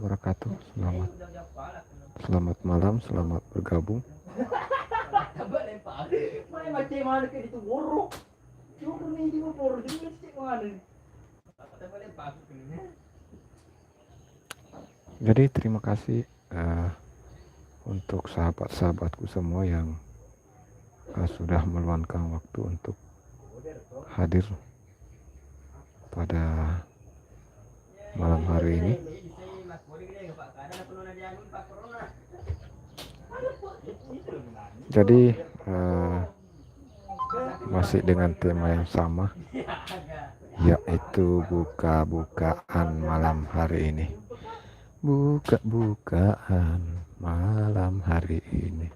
wabarakatuh. Selamat malam, selamat bergabung. Jadi terima kasih untuk sahabat-sahabatku semua yang sudah meluangkan waktu untuk hadir pada malam hari ini. Jadi masih dengan tema yang sama, yaitu buka-bukaan malam hari ini. Buka-bukaan malam hari ini.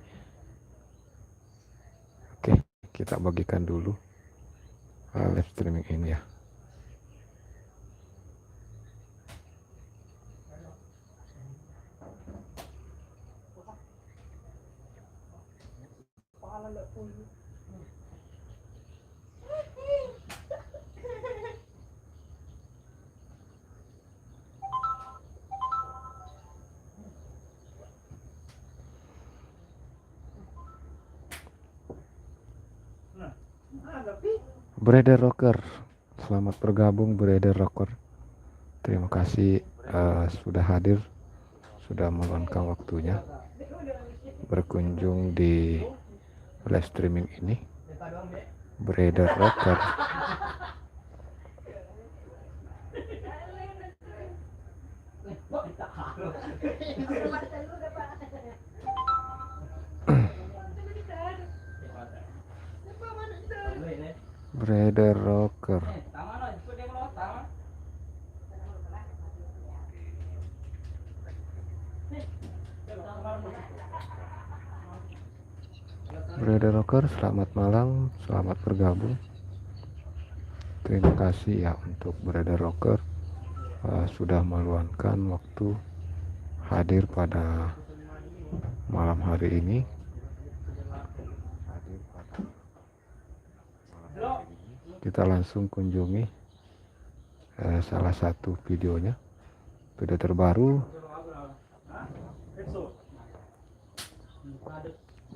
Oke, kita bagikan dulu live streaming ini ya. Brother Rocker, selamat bergabung Brother Rocker. Terima kasih sudah hadir, sudah meluangkan waktunya berkunjung di live streaming ini. Brother Rocker. Brother Rocker. Brother Rocker, selamat malam, selamat bergabung. Terima kasih ya untuk Brother Rocker sudah meluangkan waktu hadir pada malam hari ini. Kita langsung kunjungi salah satu videonya, video terbaru.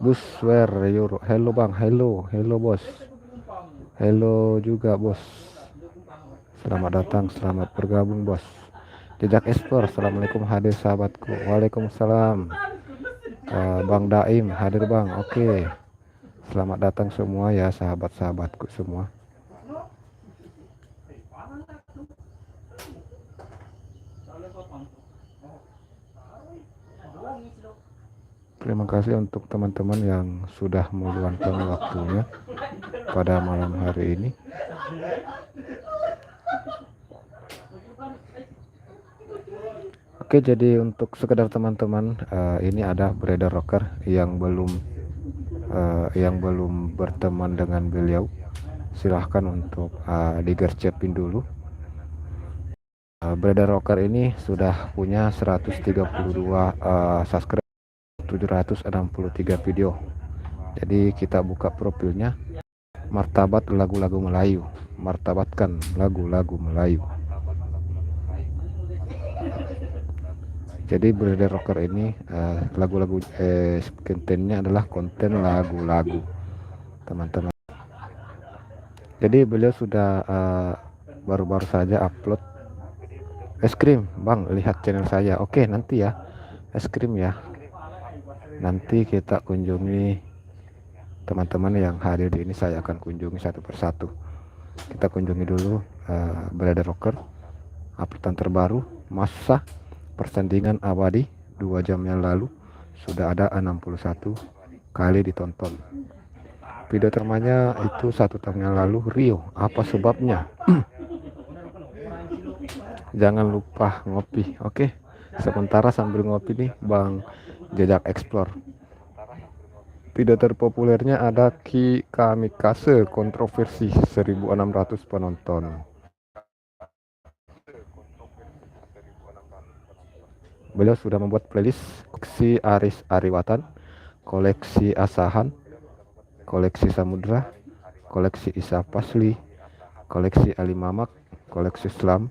Bus where you? Hello bang, hello bos, hello juga bos. Selamat datang, selamat bergabung bos. Jejak Ekspor, assalamualaikum hadir sahabatku. Waalaikumsalam. Bang Daim hadir bang, oke. Selamat datang semua ya sahabat-sahabatku semua. Terima kasih untuk teman-teman yang sudah meluangkan waktunya pada malam hari ini. Oke, jadi untuk sekedar teman-teman, ini ada Brother Rocker yang belum berteman dengan beliau. Silahkan untuk digercepin dulu. Brother Rocker ini sudah punya 132 subscribe, 763 video. Jadi kita buka profilnya, martabat lagu-lagu Melayu, martabatkan lagu-lagu Melayu. Jadi Brother Rocker ini lagu-lagu kontennya adalah konten lagu-lagu teman-teman. Jadi beliau sudah baru-baru saja upload es krim bang, lihat channel saya. Oke, nanti ya es krim ya, nanti kita kunjungi teman-teman yang hadir di ini. Saya akan kunjungi satu persatu. Kita kunjungi dulu Brother Rocker, uploadan terbaru masa persandingan abadi 2 jam yang lalu, sudah ada 61 kali ditonton. Video termanya itu 1 tahun yang lalu, Rio, apa sebabnya? Jangan lupa ngopi. Oke, sementara sambil ngopi nih Bang Jejak Explore. Video terpopulernya ada Ki Kamikaze, kontroversi 1600 penonton. Beliau sudah membuat playlist koleksi Aris Ariwatan, koleksi Asahan, koleksi Samudra, koleksi Isa Pasli, koleksi Ali Mamak, koleksi Islam,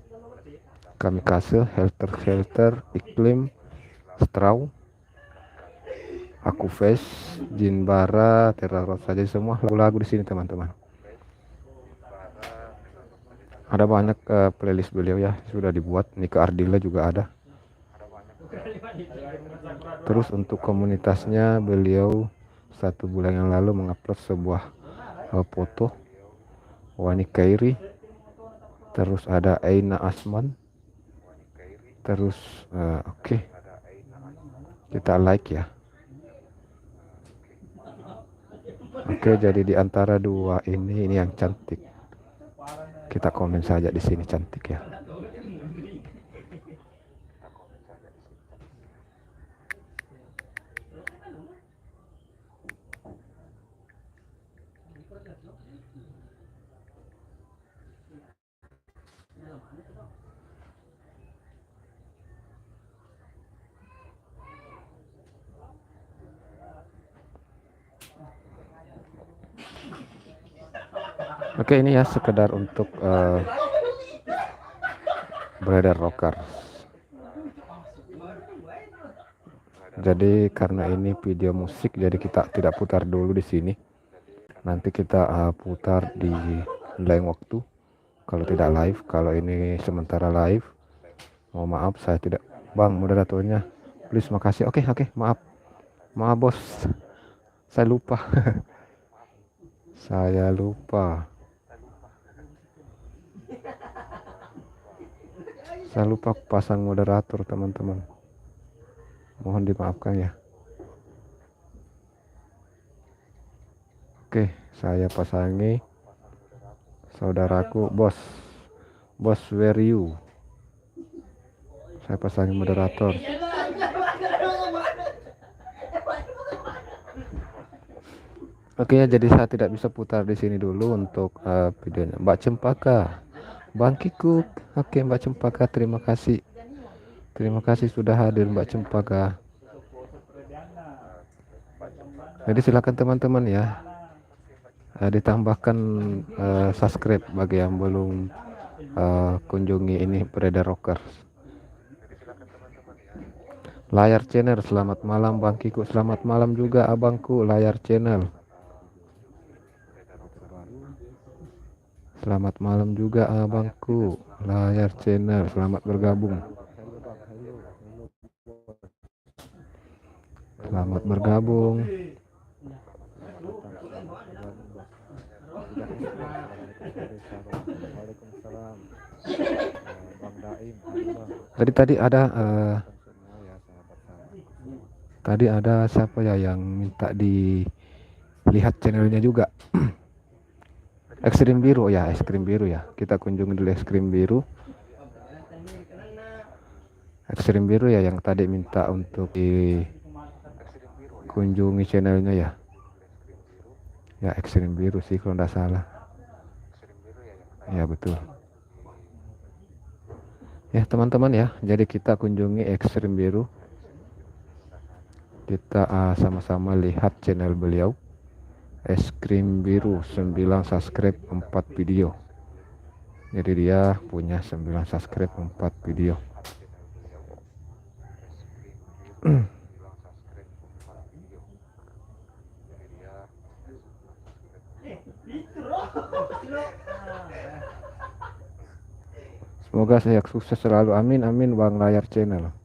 Kamikaze, Helter Shelter, Iklim, Straw, Aku Face, Jinbara, Terror saja, semua lagu-lagu di sini teman-teman. Ada banyak playlist beliau ya sudah dibuat. Nika Ardila juga ada. Terus untuk komunitasnya, beliau 1 bulan yang lalu mengupload sebuah foto Wani Kairi, terus ada Aina Asman, terus oke. Kita like ya. Oke, jadi di antara 2 ini yang cantik. Kita komen saja di sini cantik ya. Oke, ini ya sekedar untuk Brother Rocker. Jadi karena ini video musik, jadi kita tidak putar dulu di sini. Nanti kita putar di lain waktu. Kalau tidak live, kalau ini sementara live. Mohon maaf saya tidak, Bang moderatornya. Please, makasih. Oke, maaf. Maaf bos. Saya lupa. Saya lupa. Saya lupa pasang moderator teman-teman. Mohon dimaafkan ya. Oke, saya pasangi. Saudaraku, bos where you? Saya pasangi moderator. Oke ya, jadi saya tidak bisa putar di sini dulu untuk videonya. Mbak Cempaka, Bang Kikuk. Oke, Mbak Cempaka, terima kasih. Terima kasih sudah hadir Mbak Cempaka. Jadi silakan teman-teman ya, ditambahkan subscribe bagi yang belum kunjungi ini Brother Rocker. Layar Channel, selamat malam Bang Kikuk. Selamat malam juga abangku Layar Channel. Selamat malam juga abangku Layar Channel, selamat bergabung. Selamat bergabung. Tadi ada siapa ya yang minta dilihat channelnya juga. Es krim biru ya, kita kunjungi dulu es krim biru. Es krim biru ya yang tadi minta untuk dikunjungi channelnya ya. Ya, es krim biru sih kalau tidak salah. Ya betul. Ya teman-teman ya, jadi kita kunjungi es krim biru. Kita sama-sama lihat channel beliau. Es krim biru 9 subscribe 4 video. Jadi dia punya 9 subscribe 4 video. Semoga saya sukses selalu, amin amin Bang Layar Channel.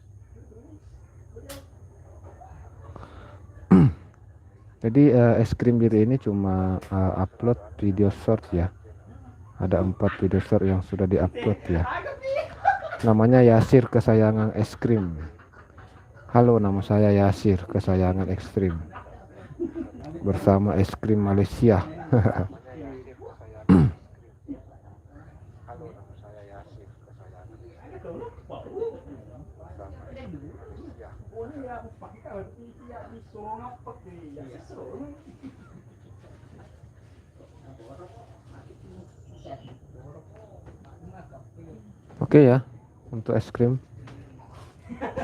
Jadi es krim biru ini cuma upload video short ya. Ada 4 video short yang sudah diupload ya. Namanya Yasir Kesayangan Es Krim. Halo, nama saya Yasir Kesayangan Es Krim. Bersama es krim Malaysia. Oke ya, untuk es krim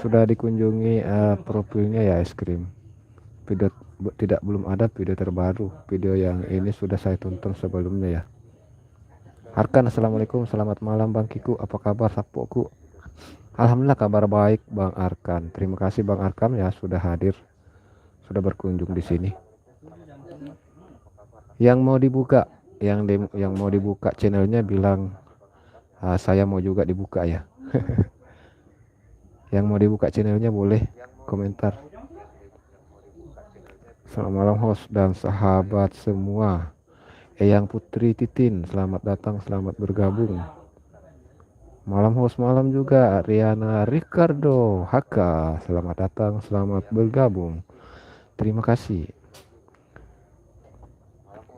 sudah dikunjungi profilnya ya es krim. Video belum ada video terbaru. Video yang ini sudah saya tonton sebelumnya ya. Harkan, assalamualaikum, selamat malam Bang Kiku, apa kabar sapoku? Alhamdulillah kabar baik Bang Arkan. Terima kasih Bang Arkan ya sudah hadir, sudah berkunjung di sini. Yang mau dibuka, yang mau dibuka channelnya bilang saya mau juga dibuka ya. Yang mau dibuka channelnya boleh komentar. Selamat malam host dan sahabat semua. Eyang Putri Titin, selamat datang, selamat bergabung. Malam host malam juga Riana Ricardo Haka, selamat datang, selamat bergabung. Terima kasih.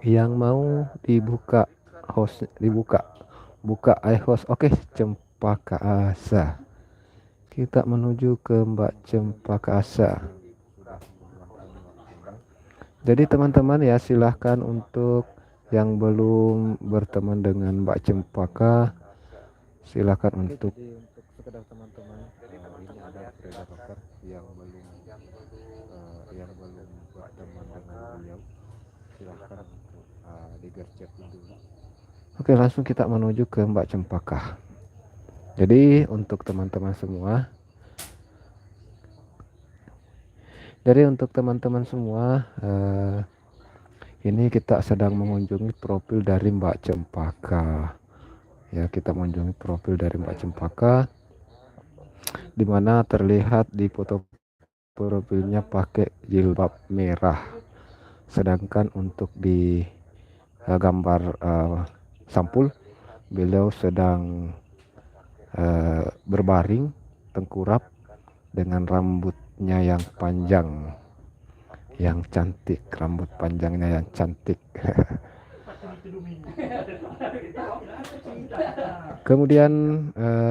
Yang mau dibuka host buka host. Oke, Cempaka Asa. Kita menuju ke Mbak Cempaka Asa. Jadi teman-teman ya silahkan untuk yang belum berteman dengan Mbak Cempaka, silahkan untuk sekedar teman-teman ini ada fotografer yang belum berteman dengan beliau, silahkan untuk digercep dulu. Oke, langsung kita menuju ke Mbak Cempaka. Jadi untuk teman-teman semua, ini kita sedang mengunjungi profil dari Mbak Cempaka. Ya, kita mengunjungi profil dari Mbak Cempaka, di mana terlihat di foto profilnya pakai jilbab merah. Sedangkan untuk di gambar sampul beliau sedang berbaring tengkurap dengan rambutnya yang panjang, yang cantik, rambut panjangnya yang cantik. Kemudian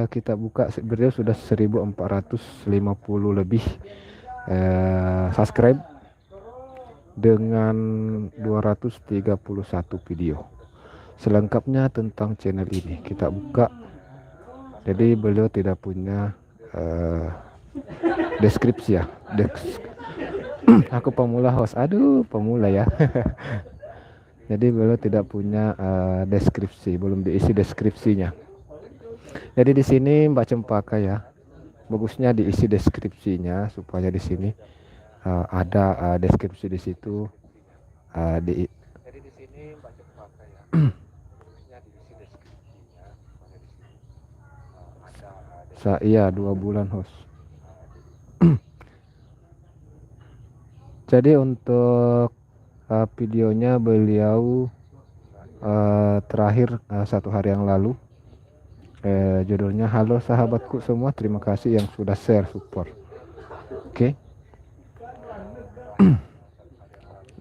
kita buka, beliau sudah 1450 lebih subscribe dengan 231 video. Selengkapnya tentang channel ini kita buka. Jadi beliau tidak punya deskripsi ya. Aku pemula host, aduh pemula ya. Jadi beliau tidak punya deskripsi, belum diisi deskripsinya. Jadi di sini Mbak Cempaka ya, bagusnya diisi deskripsinya supaya di sini ada deskripsi di situ. Jadi di sini Mbak Cempaka ya, bagusnya diisi deskripsinya supaya di sini ada. Iya 2 bulan host. Jadi untuk videonya beliau terakhir 1 hari yang lalu, judulnya halo sahabatku semua, terima kasih yang sudah share support. Oke.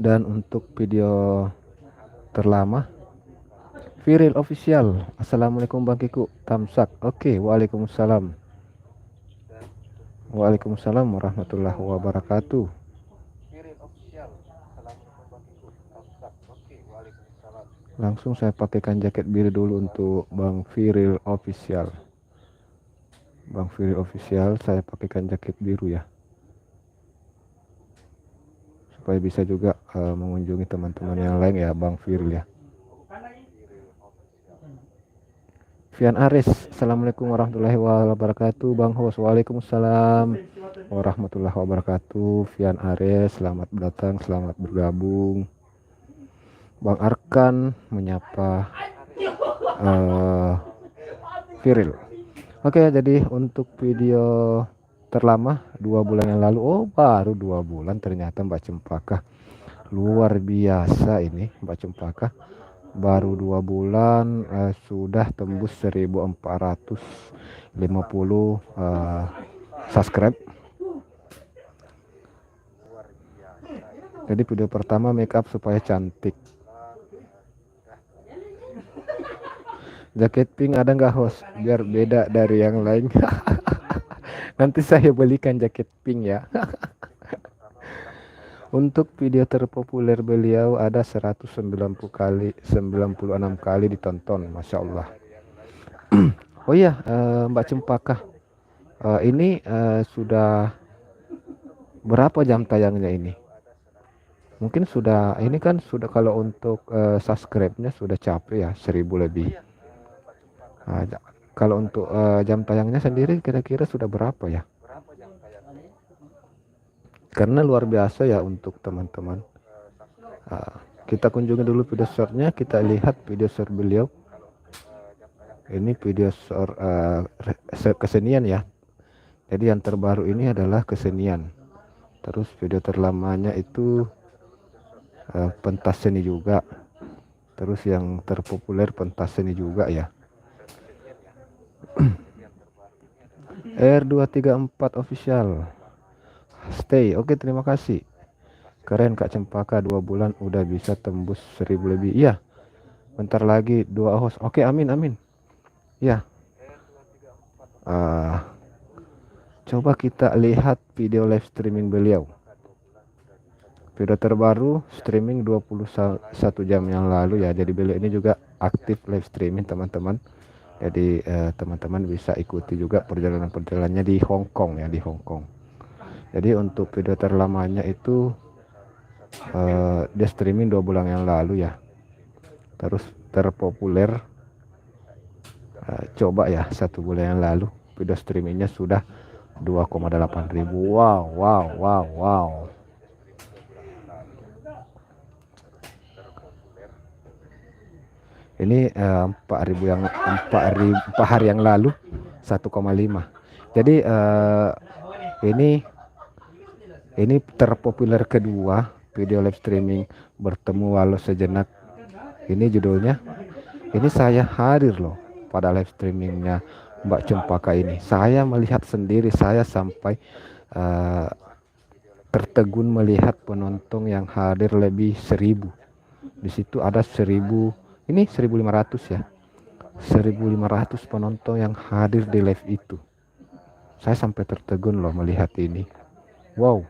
Dan untuk video terlama Viril Official, assalamualaikum Bang Kiku, Tamsak. Oke, waalaikumsalam. Waalaikumsalam warahmatullahi wabarakatuh. Langsung saya pakaikan jaket biru dulu untuk Bang Viril Official. Bang Viril Official, saya pakaikan jaket biru ya, supaya bisa juga mengunjungi teman-teman yang lain ya Bang Viril ya. Vian Aris, assalamualaikum warahmatullahi wabarakatuh. Bang Host, waalaikumsalam warahmatullahi wabarakatuh. Vian Aris, selamat datang, selamat bergabung. Bang Arkan menyapa Viril. Oke, jadi untuk video terlama 2 bulan yang lalu, oh baru 2 bulan ternyata Mbak Cempaka, luar biasa ini Mbak Cempaka, baru 2 bulan sudah tembus 1450 subscribe. Jadi video pertama make up supaya cantik. Jaket pink ada nggak host, biar beda dari yang lain? Nanti saya belikan jaket pink ya. Untuk video terpopuler beliau ada 196 kali ditonton, Masya Allah. Oh iya, Mbak Cempaka, ini sudah berapa jam tayangnya ini? Mungkin sudah, ini kan sudah, kalau untuk subscribe-nya sudah capek ya, 1000 lebih. Kalau untuk jam tayangnya sendiri kira-kira sudah berapa ya? Karena luar biasa ya untuk teman-teman. Kita kunjungi dulu video shortnya, kita lihat video short beliau. Ini video short kesenian ya. Jadi yang terbaru ini adalah kesenian. Terus video terlamanya itu pentas seni juga. Terus yang terpopuler pentas seni juga ya. R234 official. Stay. Oke, terima kasih. Keren Kak Cempaka, 2 bulan udah bisa tembus 1000 lebih. Iya. Bentar lagi 2 host. Oke, amin amin. Ya. Coba kita lihat video live streaming beliau. Video terbaru streaming 21 jam yang lalu ya. Jadi beliau ini juga aktif live streaming teman-teman. Jadi teman-teman bisa ikuti juga perjalanan-perjalanannya di Hong Kong ya, di Hong Kong. Jadi untuk video terlamanya itu dia streaming 2 bulan yang lalu ya. Terus terpopuler coba ya 1 bulan yang lalu video streamingnya sudah 2,8 ribu. Wow. Ini 4 hari yang lalu 1,5. Jadi ini terpopuler kedua video live streaming bertemu walau sejenak. Ini judulnya. Ini saya hadir loh pada live streamingnya Mbak Cempaka ini. Saya melihat sendiri, saya sampai tertegun melihat penonton yang hadir lebih 1000. Di situ ada 1000. Ini 1500 ya. 1500 penonton yang hadir di live itu. Saya sampai tertegun loh melihat ini. Wow.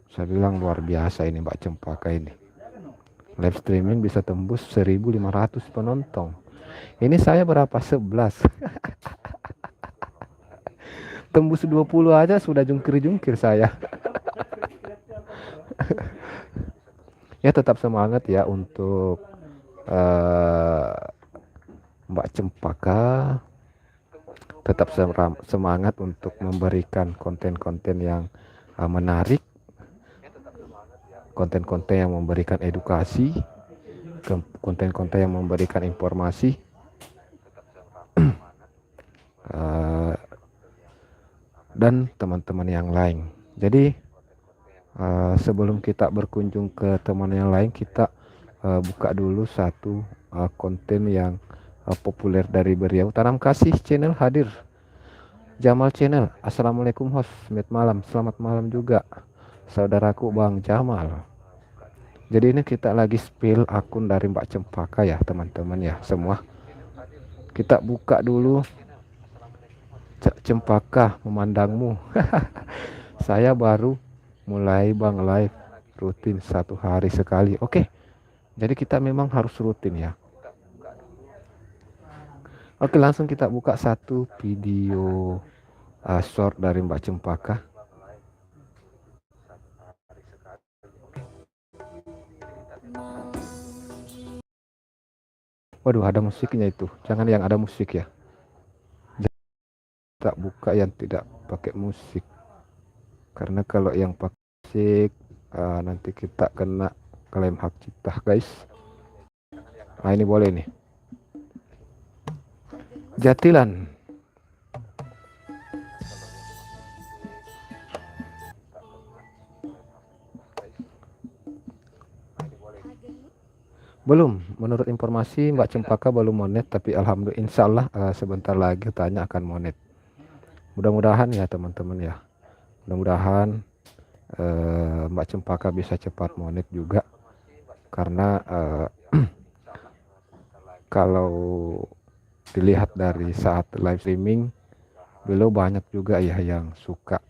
Saya bilang luar biasa ini Mbak Cempaka ini. Live streaming bisa tembus 1500 penonton. Ini saya berapa? 11. Tembus 20 aja sudah jungkir-jungkir saya. Ya tetap semangat ya untuk Mbak Cempaka, tetap semangat untuk memberikan konten-konten yang menarik, konten-konten yang memberikan edukasi, konten-konten yang memberikan informasi, dan teman-teman yang lain. Jadi sebelum kita berkunjung ke teman yang lain, kita buka dulu satu konten yang populer dari beliau. Tanam Kasih channel hadir. Jamal channel. Assalamualaikum host. Selamat malam juga saudaraku Bang Jamal. Jadi ini kita lagi spill akun dari Mbak Cempaka ya teman-teman ya semua. Kita buka dulu. Cempaka memandangmu. Saya baru mulai Bang live rutin 1 hari sekali. Oke. Jadi kita memang harus rutin ya. Oke, langsung kita buka satu video short dari Mbak Cempaka. Waduh, ada musiknya itu. Jangan yang ada musik ya. Kita buka yang tidak pakai musik. Karena kalau yang pakai musik nanti kita kena klaim hak cipta guys. Nah ini boleh nih. Jatilan. Belum, menurut informasi Mbak Cempaka belum monet, tapi alhamdulillah insya Allah sebentar lagi tanya akan monet. Mudah-mudahan ya teman-teman ya. Mudah-mudahan Mbak Cempaka bisa cepat monet juga. Karena kalau dilihat dari saat live streaming beliau banyak juga ya yang suka,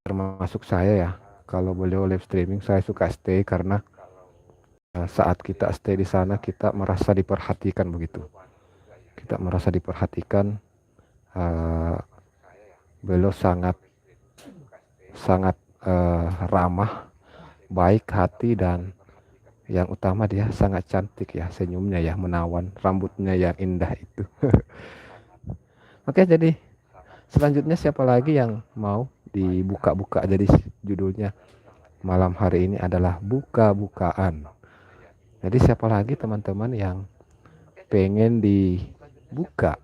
termasuk saya ya. Kalau beliau live streaming saya suka stay karena saat kita stay di sana kita merasa diperhatikan begitu. Kita merasa diperhatikan. Beliau sangat ramah, baik hati dan Yang utama dia sangat cantik ya, senyumnya ya menawan, rambutnya yang indah itu. Oke, jadi selanjutnya siapa lagi yang mau dibuka-buka? Jadi judulnya malam hari ini adalah buka-bukaan. Jadi siapa lagi teman-teman yang pengen dibuka?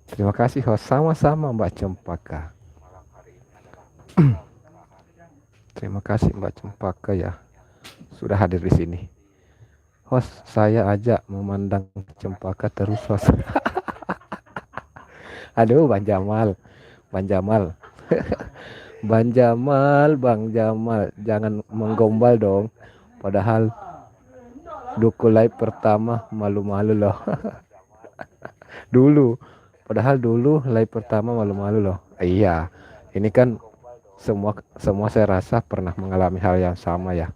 Terima kasih host, sama-sama Mbak Cempaka. Terima kasih Mbak Cempaka ya sudah hadir di sini. Host, saya ajak memandang Cempaka terus host. Aduh, Bang Jamal, Bang Jamal, Bang Jamal, Bang Jamal, jangan menggombal dong. Padahal Duku live pertama malu-malu loh. Dulu, padahal dulu live pertama malu-malu loh. Iya, ini kan semua semua saya rasa pernah mengalami hal yang sama ya.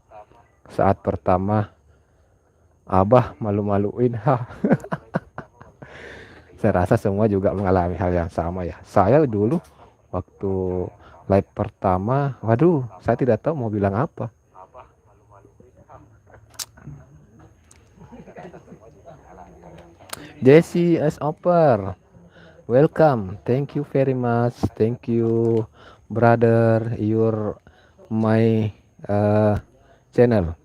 Saat pertama Abah malu-maluin, ha. Saya rasa semua juga mengalami hal yang sama ya. Saya dulu waktu live pertama, waduh, saya tidak tahu mau bilang apa. Jesse S. Upper, welcome. Thank you very much. Thank you, brother. Your my channel.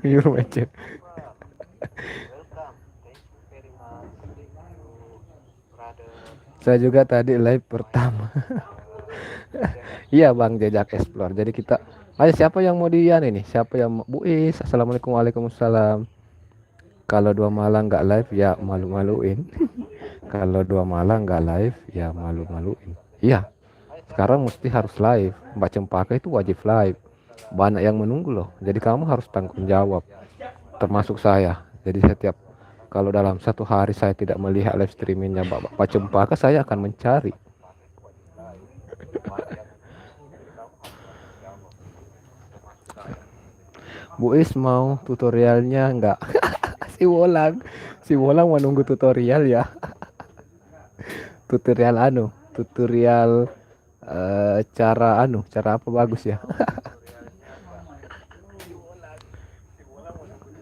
Your my channel. Saya juga tadi live pertama. Iya Bang, Jejak Explore. Jadi kita, ayo siapa yang mau dian ini? Siapa yang mau? Bu Is, assalamualaikum, waalaikumsalam. Kalau dua malam nggak live ya malu-maluin. Kalau dua malam nggak live ya malu-maluin. Iya, sekarang mesti harus live. Mbak Cempaka itu wajib live. Banyak yang menunggu loh. Jadi kamu harus tanggung jawab. Termasuk saya. Jadi setiap kalau dalam satu hari saya tidak melihat live streamingnya Mbak Cempaka, saya akan mencari. Bu Is mau tutorialnya enggak? Si Wolang menunggu tutorial ya. Tutorial cara apa bagus ya.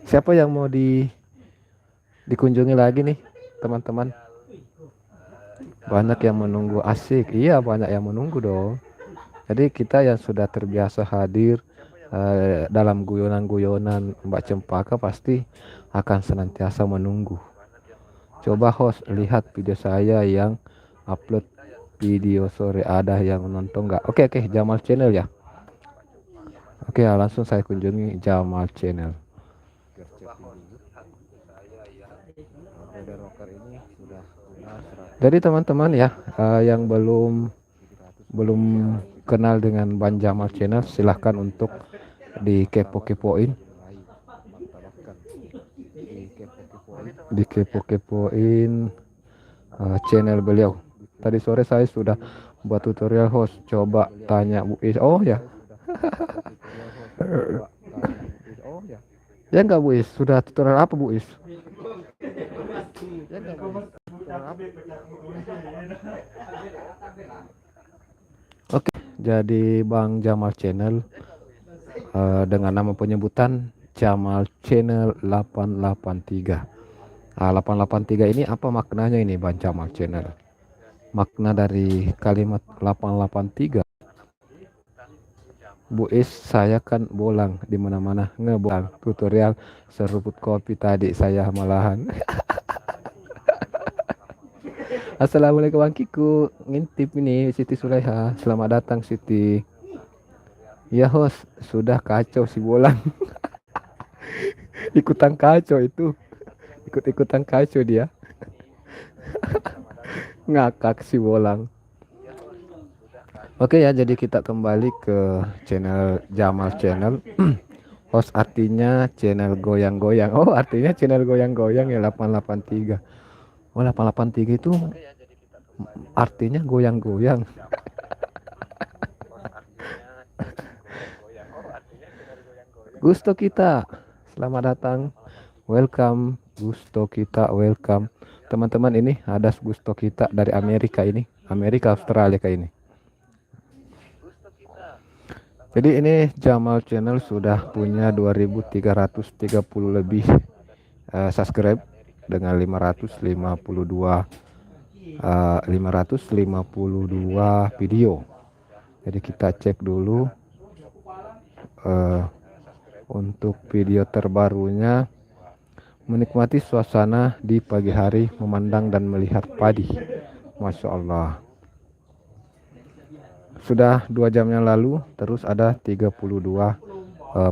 Siapa yang mau dikunjungi lagi nih teman-teman? Banyak yang menunggu, asik. Iya, banyak yang menunggu dong. Jadi kita yang sudah terbiasa hadir dalam guyonan-guyonan Mbak Cempaka pasti akan senantiasa menunggu. Coba host lihat video saya yang upload video sore, ada yang nonton nggak? Oke, Jamal channel ya. Oke, langsung saya kunjungi Jamal channel. Jadi teman-teman ya yang belum kenal dengan Bang Jamal channel, silahkan untuk dikepo-kepoin channel beliau. Tadi sore saya sudah buat tutorial host, coba tanya Bu Is. Oh ya. Ya enggak Bu Is, sudah tutorial apa Bu Is? Oke, jadi Bang Jamal channel dengan nama penyebutan Jamal channel 883. 883 ini apa maknanya ini Bang Jamal channel? Makna dari kalimat 883. Bu Is, saya kan bolang di mana-mana ngebolang tutorial seruput kopi tadi saya malahan. Assalamualaikum Bang Kiku, ngintip ini Siti Sulaiha. Selamat datang Siti. Ya host, sudah kacau si bolang. Ikutan kacau itu. Ikut-ikutan kacau dia. Ngakak si bolang. Oke ya, jadi kita kembali ke channel Jamal channel. Host artinya channel goyang-goyang. Oh, artinya channel goyang-goyang ya 883. Oh, 883 itu artinya goyang-goyang. Gusto kita, selamat datang. Welcome Gusto kita, welcome. Teman-teman, ini ada Gusto kita dari Amerika ini. Amerika Australia kayak ini. Jadi ini Jamal Channel sudah punya 2330 lebih subscribe dengan 552 video. Jadi kita cek dulu untuk video terbarunya, menikmati suasana di pagi hari memandang dan melihat padi. Masya Allah. Sudah 2 jam yang lalu terus ada 32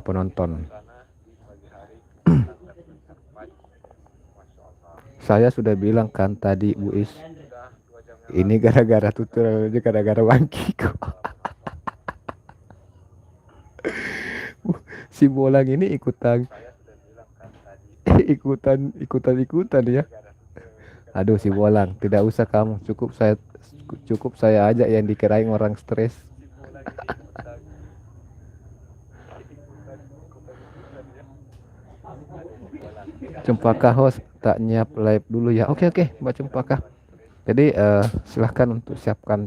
penonton. Saya sudah bilang kan tadi Buis, ini gara-gara tutorial aja, gara-gara Bangkiko. Si Bolang ini ikutan ikutan ya. Aduh si Bolang, tidak usah kamu, cukup saya aja yang dikirain orang stres. Cempaka host tak nyiap live dulu ya. Oke Mbak Cempaka. Jadi silahkan untuk siapkan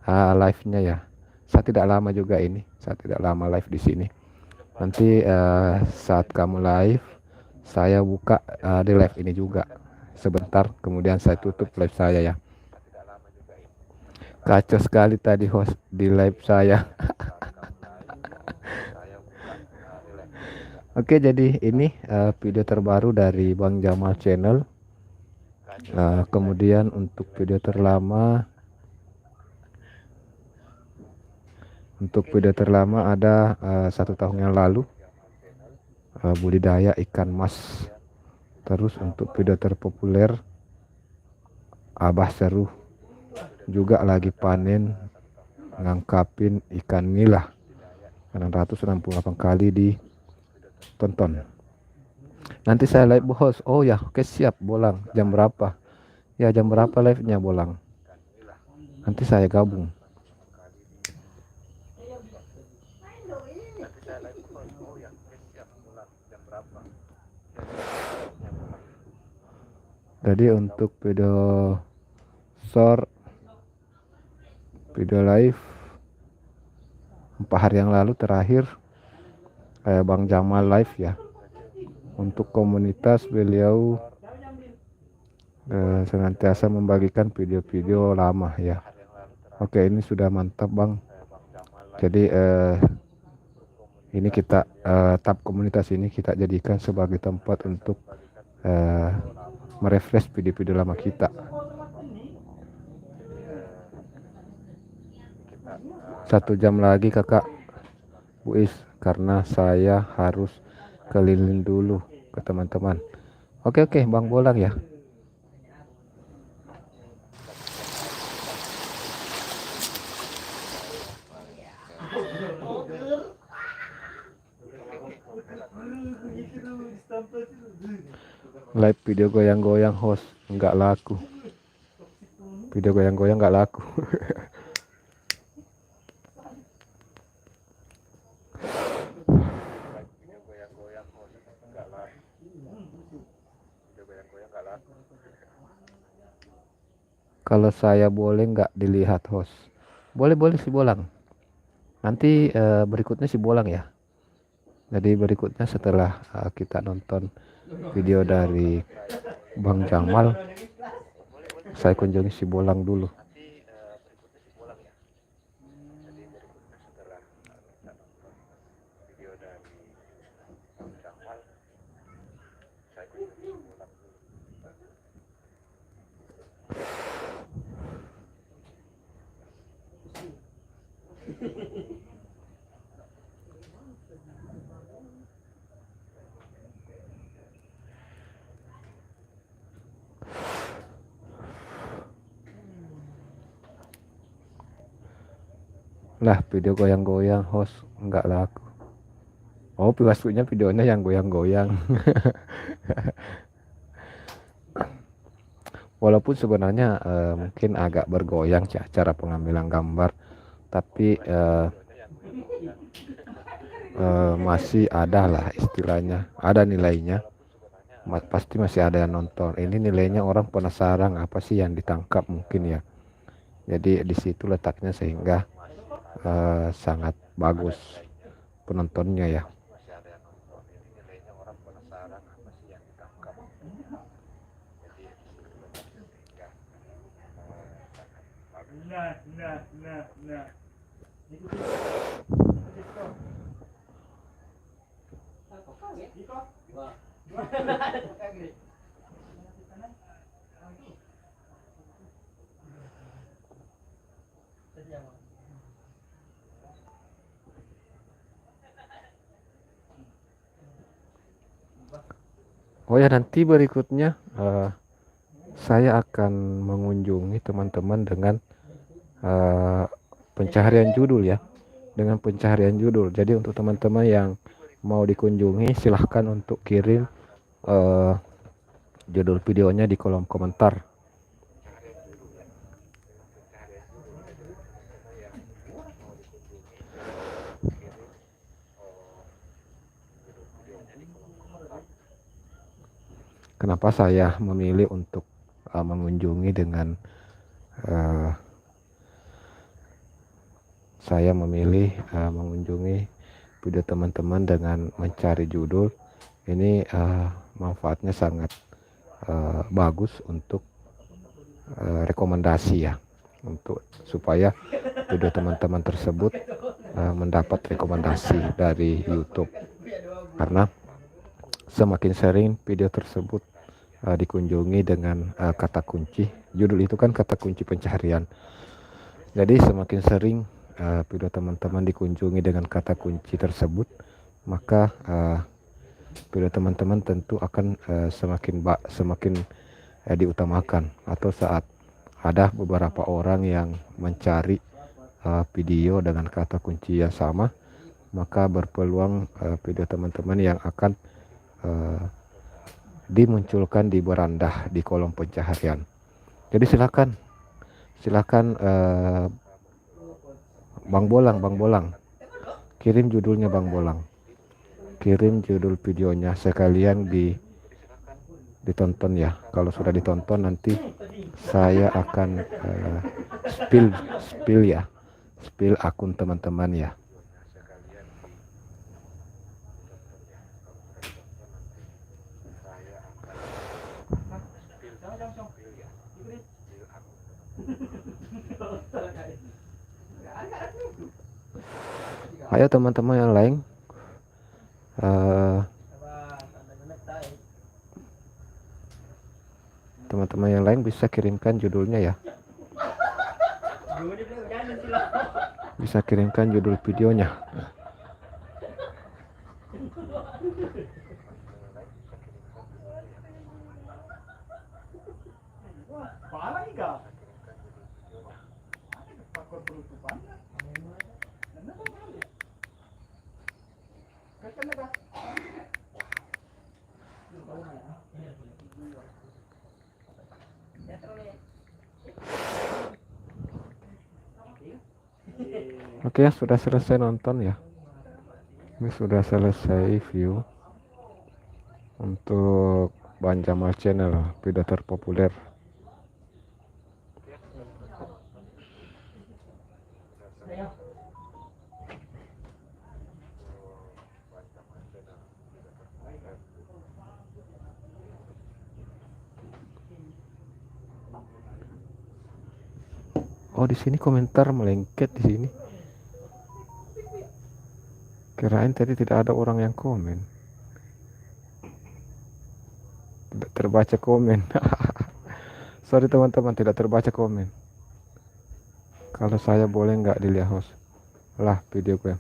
live-nya ya. Saya tidak lama juga ini. Saya tidak lama live di sini. Nanti saat kamu live, saya buka di live ini juga sebentar. Kemudian saya tutup live saya ya. Kacau sekali tadi host di live saya. Oke, jadi ini video terbaru dari Bang Jamal Channel. Kemudian untuk video terlama, ada 1 tahun yang lalu, budidaya ikan mas. Terus untuk video terpopuler, Abah Seru juga lagi panen ngangkapin ikan nila, 668 kali ditonton. Nanti saya live host. Oh ya, oke siap Bolang. Jam berapa? Ya jam berapa live-nya Bolang? Nanti saya gabung. Jadi untuk video short, video live 4 hari yang lalu terakhir Bang Jamal live ya. Untuk komunitas beliau senantiasa membagikan video-video lama ya. Oke, ini sudah mantap Bang. Jadi ini kita tab komunitas ini kita jadikan sebagai tempat untuk merefresh video-video lama kita. 1 jam lagi kakak Buis, karena saya harus keliling dulu ke teman-teman. Oke Bang Bolang ya. Live video goyang-goyang host nggak laku. Video goyang-goyang nggak laku. Kalau saya boleh nggak dilihat host? Boleh si Bolang. Nanti berikutnya si Bolang ya. Jadi berikutnya setelah kita nonton video dari Bang Jamal, saya kunjungi si Bolang dulu. Lah video goyang-goyang host nggak laku. Oh maksudnya videonya yang goyang-goyang. Walaupun sebenarnya mungkin agak bergoyang cara pengambilan gambar, tapi masih ada lah istilahnya, ada nilainya. Pasti masih ada yang nonton. Ini nilainya orang penasaran apa sih yang ditangkap mungkin ya. Jadi di situ letaknya, sehingga sangat bagus penontonnya ya. Oh ya, nanti berikutnya saya akan mengunjungi teman-teman dengan pencaharian judul ya, dengan pencaharian judul. Jadi untuk teman-teman yang mau dikunjungi silahkan untuk kirim judul videonya di kolom komentar. Kenapa saya memilih untuk mengunjungi dengan mengunjungi video teman-teman dengan mencari judul ini, manfaatnya sangat bagus untuk rekomendasi ya, untuk supaya video teman-teman tersebut mendapat rekomendasi dari YouTube, karena semakin sering video tersebut dikunjungi dengan kata kunci, judul itu kan kata kunci pencarian. Jadi semakin sering video teman-teman dikunjungi dengan kata kunci tersebut, maka video teman-teman tentu akan semakin diutamakan. Atau saat ada beberapa orang yang mencari video dengan kata kunci yang sama, maka berpeluang video teman-teman yang akan dimunculkan di beranda di kolom pencaharian. Jadi silakan Bang Bolang, kirim judulnya Bang Bolang, kirim judul videonya sekalian ditonton ya. Kalau sudah ditonton nanti saya akan spill akun teman-teman ya. Ayo teman-teman yang lain, teman-teman yang lain bisa kirimkan judulnya ya, bisa kirimkan judul videonya. Oke, sudah selesai nonton ya. Ini sudah selesai view untuk Bang Jamal Channel, video terpopuler. Oh, di sini komentar melengket di sini. Kirain tadi tidak ada orang yang komen. Tidak terbaca komen. Sorry teman-teman, tidak terbaca komen. Kalau saya boleh nggak dilihat host lah video gue.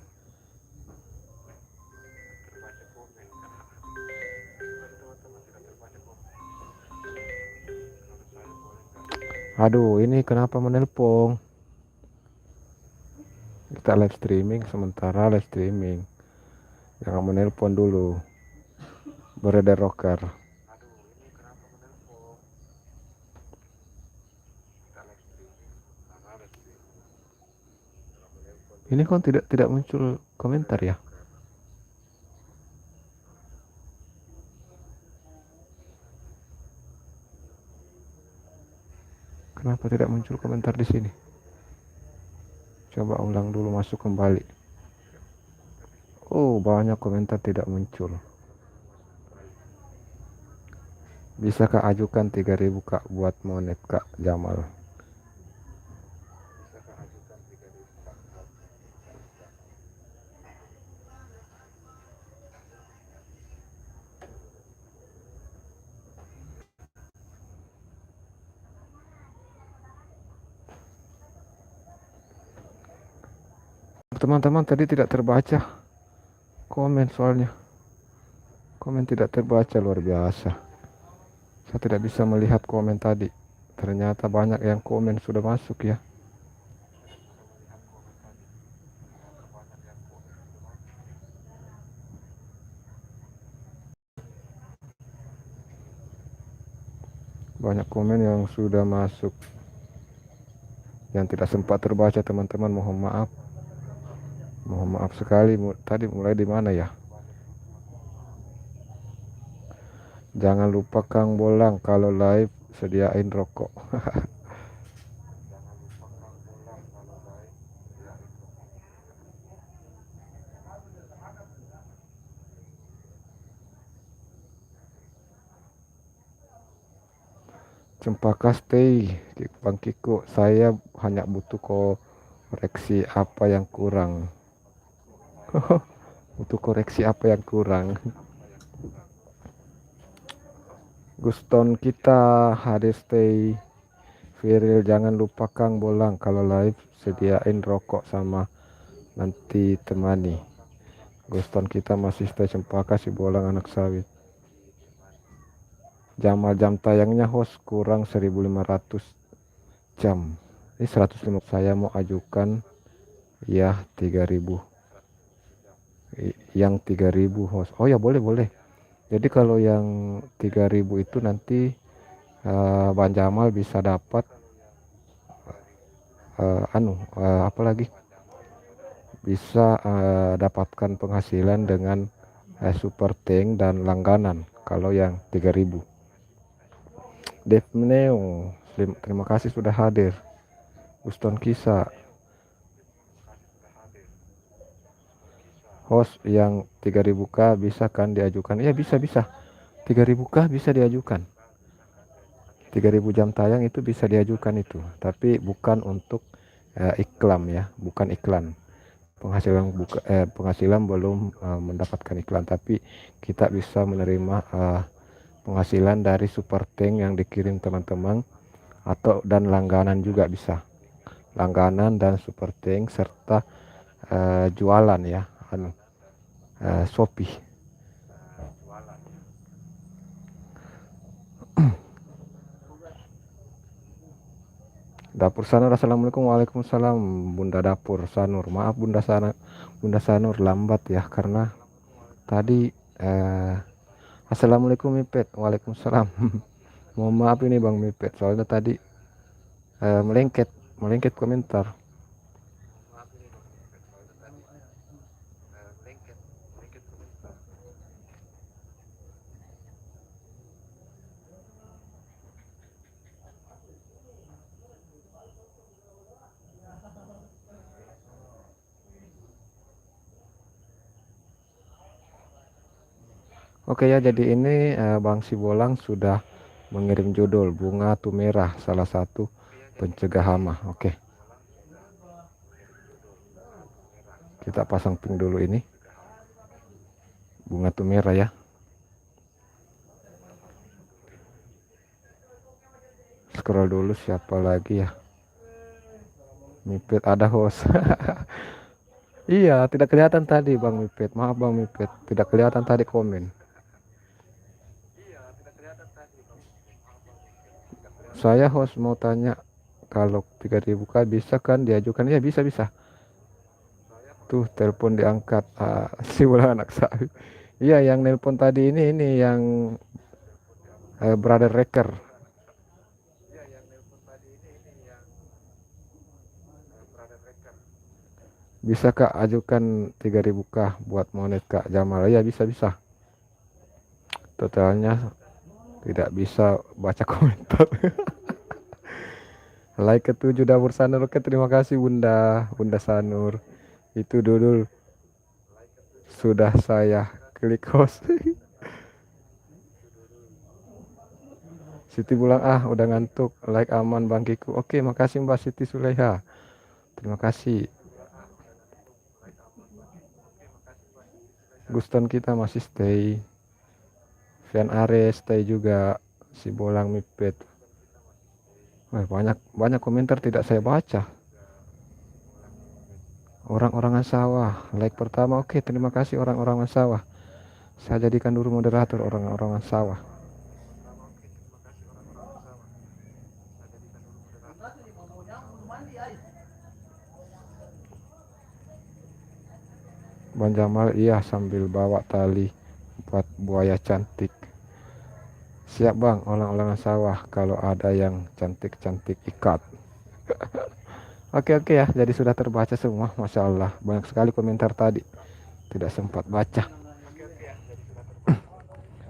Aduh, ini kenapa menelpon? Kita live streaming, sementara live streaming. Jangan menelpon dulu. Brother Rocker. Ini kok tidak muncul komentar ya? Kenapa tidak muncul komentar di sini? Coba ulang dulu, masuk kembali. Oh, banyak komentar tidak muncul. Bisa Kak ajukan 3.000 Kak buat monet Kak Jamal. Teman-teman, tadi tidak terbaca komen, soalnya komen tidak terbaca, luar biasa. Saya tidak bisa melihat komen tadi. Ternyata banyak yang komen sudah masuk ya. Banyak komen yang sudah masuk. Yang tidak sempat terbaca teman-teman, mohon maaf. Mohon maaf sekali. Tadi mulai di mana ya? Jangan lupa Kang Bolang kalau live sediain rokok. Cempaka stay Bang Kiko, saya hanya butuh koreksi apa yang kurang. Butuh koreksi apa yang kurang. Guston kita hadir stay. Viril, jangan lupa Kang Bolang kalau live sediain rokok sama nanti temani. Guston kita masih stay Cempaka si Bolang anak sawit. Jamal, jam tayangnya host kurang 1.500 jam. Ini 150. Saya mau ajukan ya 3.000. Yang 3.000 host. Oh ya, boleh. Jadi kalau yang 3.000 itu nanti Bang Jamal bisa dapat apa lagi? Bisa dapatkan penghasilan dengan super tank dan langganan kalau yang 3.000. Dev Neo, terima kasih sudah hadir. Uston Kisa, host yang 3.000k bisa kan diajukan? Ya bisa 3.000k bisa diajukan. 3.000 jam tayang itu bisa diajukan itu, tapi bukan untuk iklan ya, bukan iklan. Penghasilan belum mendapatkan iklan, tapi kita bisa menerima penghasilan dari super tank yang dikirim teman-teman, atau dan langganan juga bisa, langganan dan super tank serta jualan ya, Shopee. Dapur Sanur, assalamualaikum. Waalaikumsalam Bunda Dapur Sanur. Maaf Bunda Sanur lambat ya, karena tadi assalamualaikum Mipet. Waalaikumsalam. Mohon maaf ini Bang Mipet, soalnya tadi melengket komentar. Oke ya, jadi ini Bang Sibolang sudah mengirim judul Bunga Tumerah, salah satu pencegah hama. Oke, kita pasang pink dulu ini Bunga Tumerah ya. Scroll dulu, siapa lagi ya? Mipet ada host. Iya, tidak kelihatan tadi Bang Mipet. Maaf Bang Mipet, tidak kelihatan tadi komen. Saya host mau tanya, kalau 3.000k bisa kan diajukan? Ya bisa. Tuh telepon diangkat, si bola anak saya. Iya, yang nelpon tadi ini yang brother Reker. Bisa Kak ajukan 3.000k buat monet Kak Jamal? Ya bisa. Totalnya tidak bisa baca komentar. Like ke-7 Dapur Sanur. Oke, terima kasih Bunda Sanur. Itu dulu sudah saya klik host. Siti bilang, udah ngantuk, like aman Bang Kiku. Oke, makasih Mbak Siti Suleha. Terima kasih. Guston kita masih stay. Vian Ares stay juga. Si Bolang Mipet. Banyak komentar tidak saya baca. Orang-orangan sawah, like pertama. Oke, terima kasih orang-orangan sawah. Saya jadikan dulu moderator orang-orangan sawah. Bang Jamal, iya, sambil bawa tali buat buaya cantik. Siap Bang, orang-orangan sawah, kalau ada yang cantik-cantik ikat. Oke ya, jadi sudah terbaca semua. Masya Allah, banyak sekali komentar tadi, tidak sempat baca.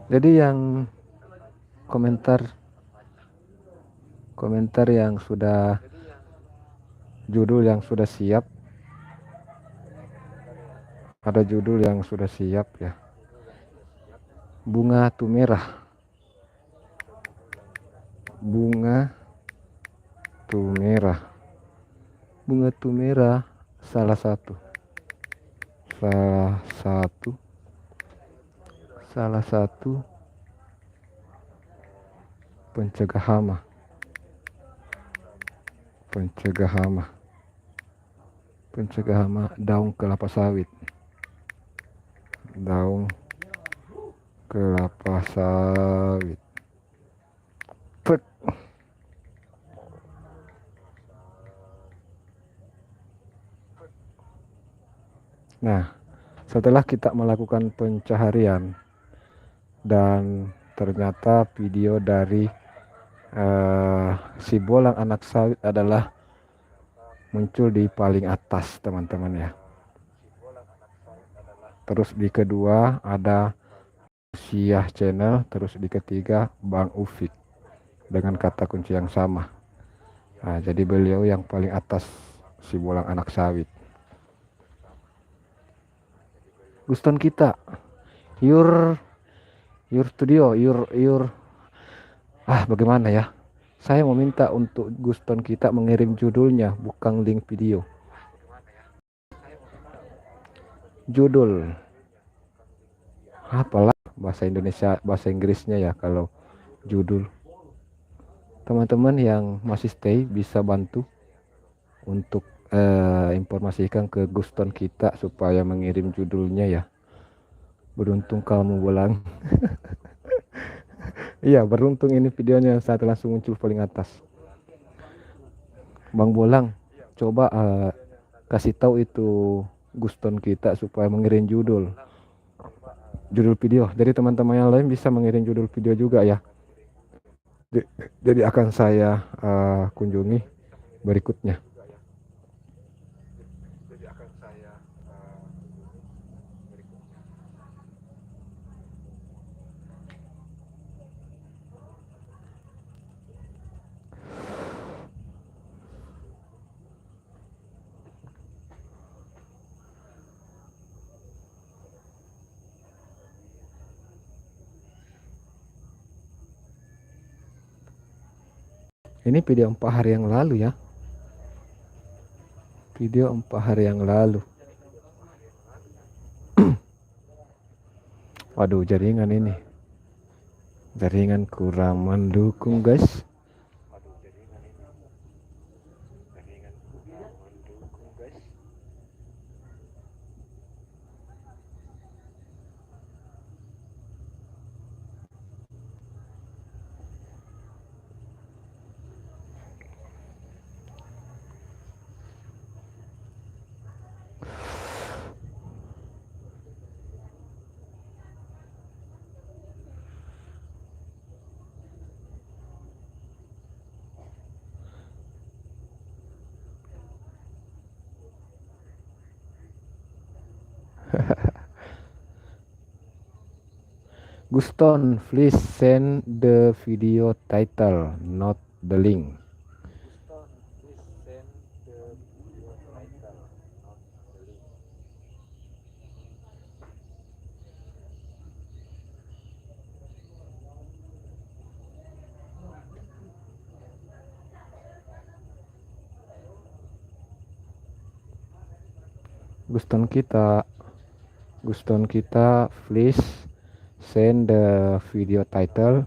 Jadi yang komentar yang sudah, judul yang sudah siap, ada judul yang sudah siap ya. Bunga Tumerah. Bunga Tumerah. Bunga Tumerah salah satu pencegah hama daun kelapa sawit. Pet. Nah, setelah kita melakukan pencaharian dan ternyata video dari si Bolang anak sawit adalah muncul di paling atas teman-teman ya. Terus di kedua ada Siah Channel, terus di ketiga Bang Ufik dengan kata kunci yang sama. Nah, jadi beliau yang paling atas, si Bolang anak sawit. Guston kita, your studio, bagaimana ya? Saya mau minta untuk Guston kita mengirim judulnya, bukan link video. Judul apalah bahasa Indonesia, bahasa Inggrisnya ya kalau judul. Teman-teman yang masih stay bisa bantu untuk informasikan ke Guston kita supaya mengirim judulnya ya. Beruntung kamu Bolang. Iya, beruntung ini videonya saat langsung muncul paling atas. Bang Bolang, coba kasih tahu itu Guston kita supaya mengirim judul video. Jadi teman-teman yang lain bisa mengirim judul video juga ya. Jadi akan saya kunjungi berikutnya. Ini video 4 hari yang lalu ya. Video 4 hari yang lalu. Waduh, jaringan ini. Jaringan kurang mendukung guys. Guston, please send the video title, not the link. Guston kita please send the video title,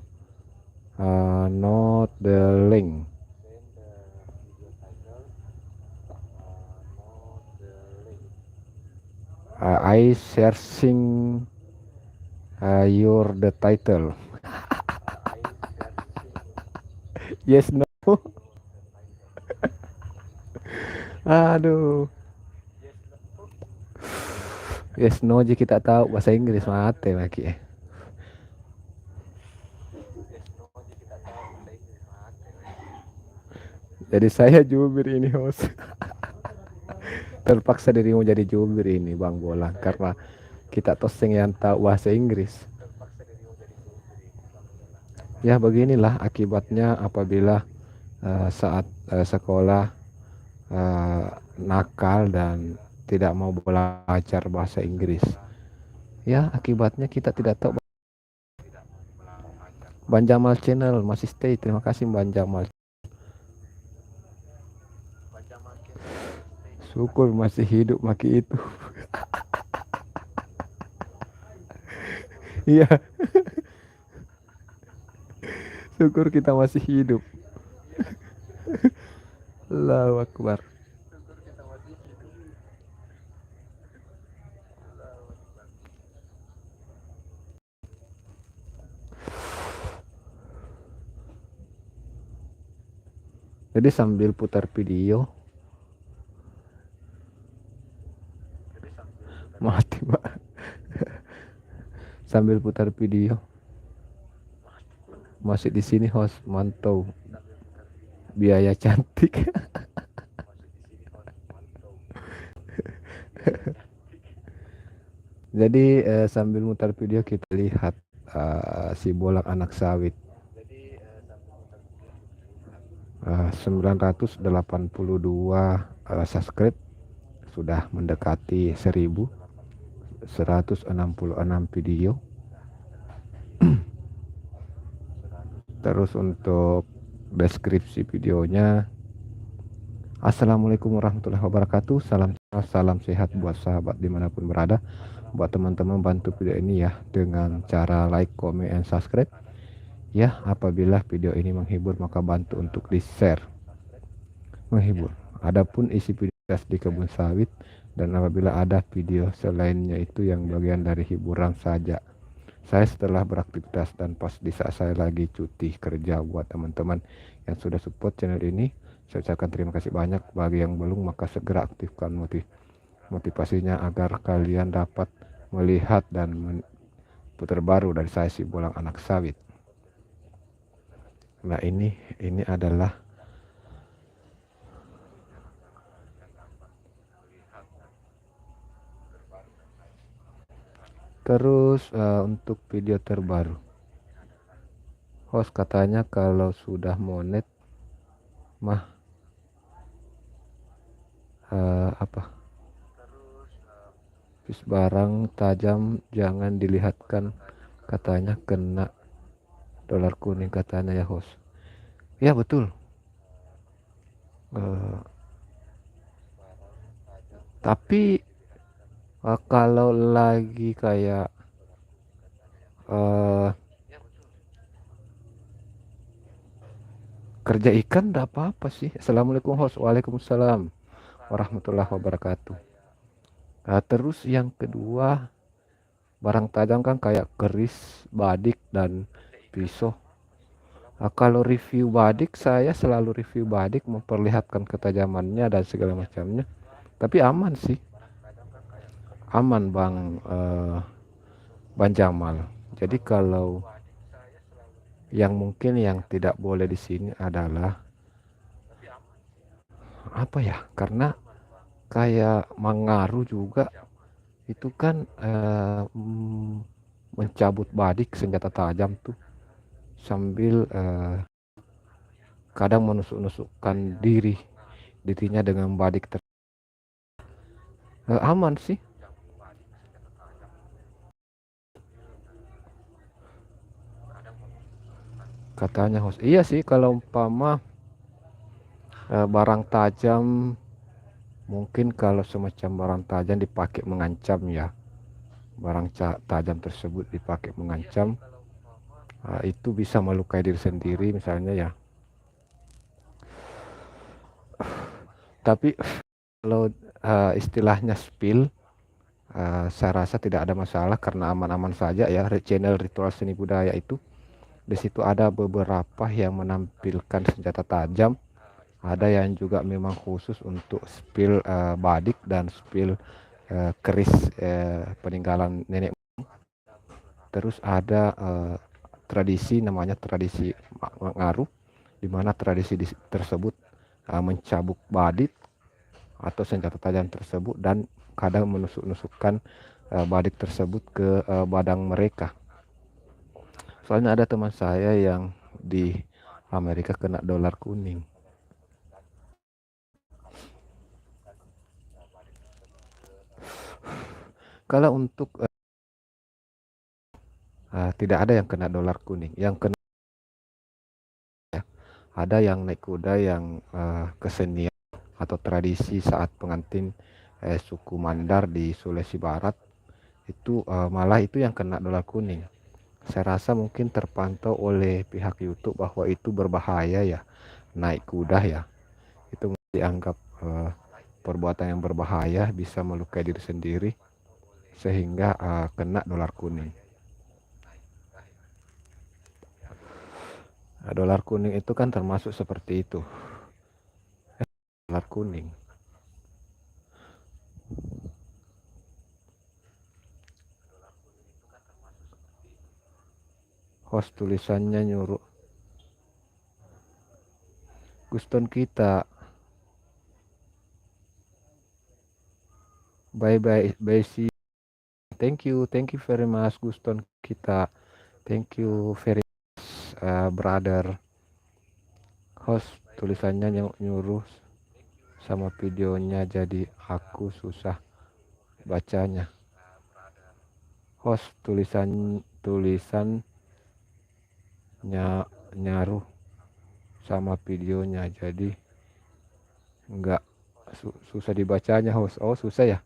not the link. I searching your the title. Yes, no. Aduh. Yes, no aja kita tahu bahasa Inggris mate maki. Jadi saya jubir ini host. Terpaksa dirimu jadi jubir ini Bang Bolang karena kita toseng yang tahu bahasa Inggris. Ya beginilah akibatnya apabila saat sekolah nakal dan tidak mau belajar bahasa Inggris. Ya akibatnya kita tidak tahu. Bang Jamal channel masih stay, terima kasih Bang Jamal. Syukur masih hidup maki itu. Iya. Syukur kita masih hidup. Allahu Akbar. Jadi sambil putar video mati Pak. Sambil putar video masih di sini host mantau biaya cantik. Jadi sambil mutar video kita lihat si bolang anak sawit 982 subscribe, sudah mendekati 1166 video. Terus untuk deskripsi videonya, Assalamualaikum warahmatullahi wabarakatuh, salam sehat buat sahabat dimanapun berada. Buat teman-teman bantu video ini ya dengan cara like, comment, and subscribe ya. Apabila video ini menghibur maka bantu untuk di share, menghibur. Adapun isi video di kebun sawit, dan apabila ada video selainnya itu yang bagian dari hiburan saja. Saya setelah beraktivitas dan pas di saat saya lagi cuti kerja. Buat teman-teman yang sudah support channel ini, saya ucapkan terima kasih banyak. Bagi yang belum maka segera aktifkan motivasinya agar kalian dapat melihat dan putar baru dari saya si bolang anak sawit. Nah ini adalah terus untuk video terbaru, host katanya kalau sudah monet mah bis barang tajam jangan dilihatkan, katanya kena dolar kuning katanya ya host. Ya betul. Tapi kalau lagi kayak kerja ikan enggak apa-apa sih. Assalamualaikum host. Waalaikumsalam warahmatullahi wabarakatuh. Terus yang kedua, barang tajam kan kayak keris, badik, dan pisau. Kalau review badik, saya selalu review badik memperlihatkan ketajamannya dan segala macamnya. Tapi aman sih, aman Bang Jamal. Jadi kalau yang mungkin yang tidak boleh di sini adalah apa ya? Karena kayak mengaruh juga itu kan mencabut badik senjata tajam tuh sambil kadang menusuk-nusukkan dirinya dengan badik aman sih. Katanya host. Iya sih kalau umpama barang tajam Mungkin kalau semacam barang tajam dipakai mengancam ya, barang tajam tersebut dipakai mengancam, itu bisa melukai diri sendiri misalnya ya. Tapi kalau istilahnya spill, saya rasa tidak ada masalah karena aman-aman saja ya. Channel Ritual Seni Budaya itu di situ ada beberapa yang menampilkan senjata tajam, ada yang juga memang khusus untuk spill badik dan spill keris peninggalan nenek. Terus ada tradisi namanya tradisi ngaruh, di mana tradisi tersebut mencabuk badik atau senjata tajam tersebut dan kadang menusuk-nusukkan badik tersebut ke badang mereka. Soalnya ada teman saya yang di Amerika kena dolar kuning. Kalau untuk tidak ada yang kena dolar kuning, yang kena ya, ada yang naik kuda yang kesenian atau tradisi saat pengantin suku Mandar di Sulawesi Barat itu malah itu yang kena dolar kuning. Saya rasa mungkin terpantau oleh pihak YouTube bahwa itu berbahaya ya, naik kuda ya, itu dianggap perbuatan yang berbahaya, bisa melukai diri sendiri sehingga kena dolar kuning. Dolar kuning itu kan termasuk seperti itu. Dolar kuning. Host tulisannya nyuruh Guston kita. Bye bye see. Thank you very much Guston kita. Thank you very much brother. Host tulisannya nyuruh sama videonya jadi aku susah bacanya. Host tulisan nyaruh sama videonya jadi enggak susah dibacanya host. Oh susah ya.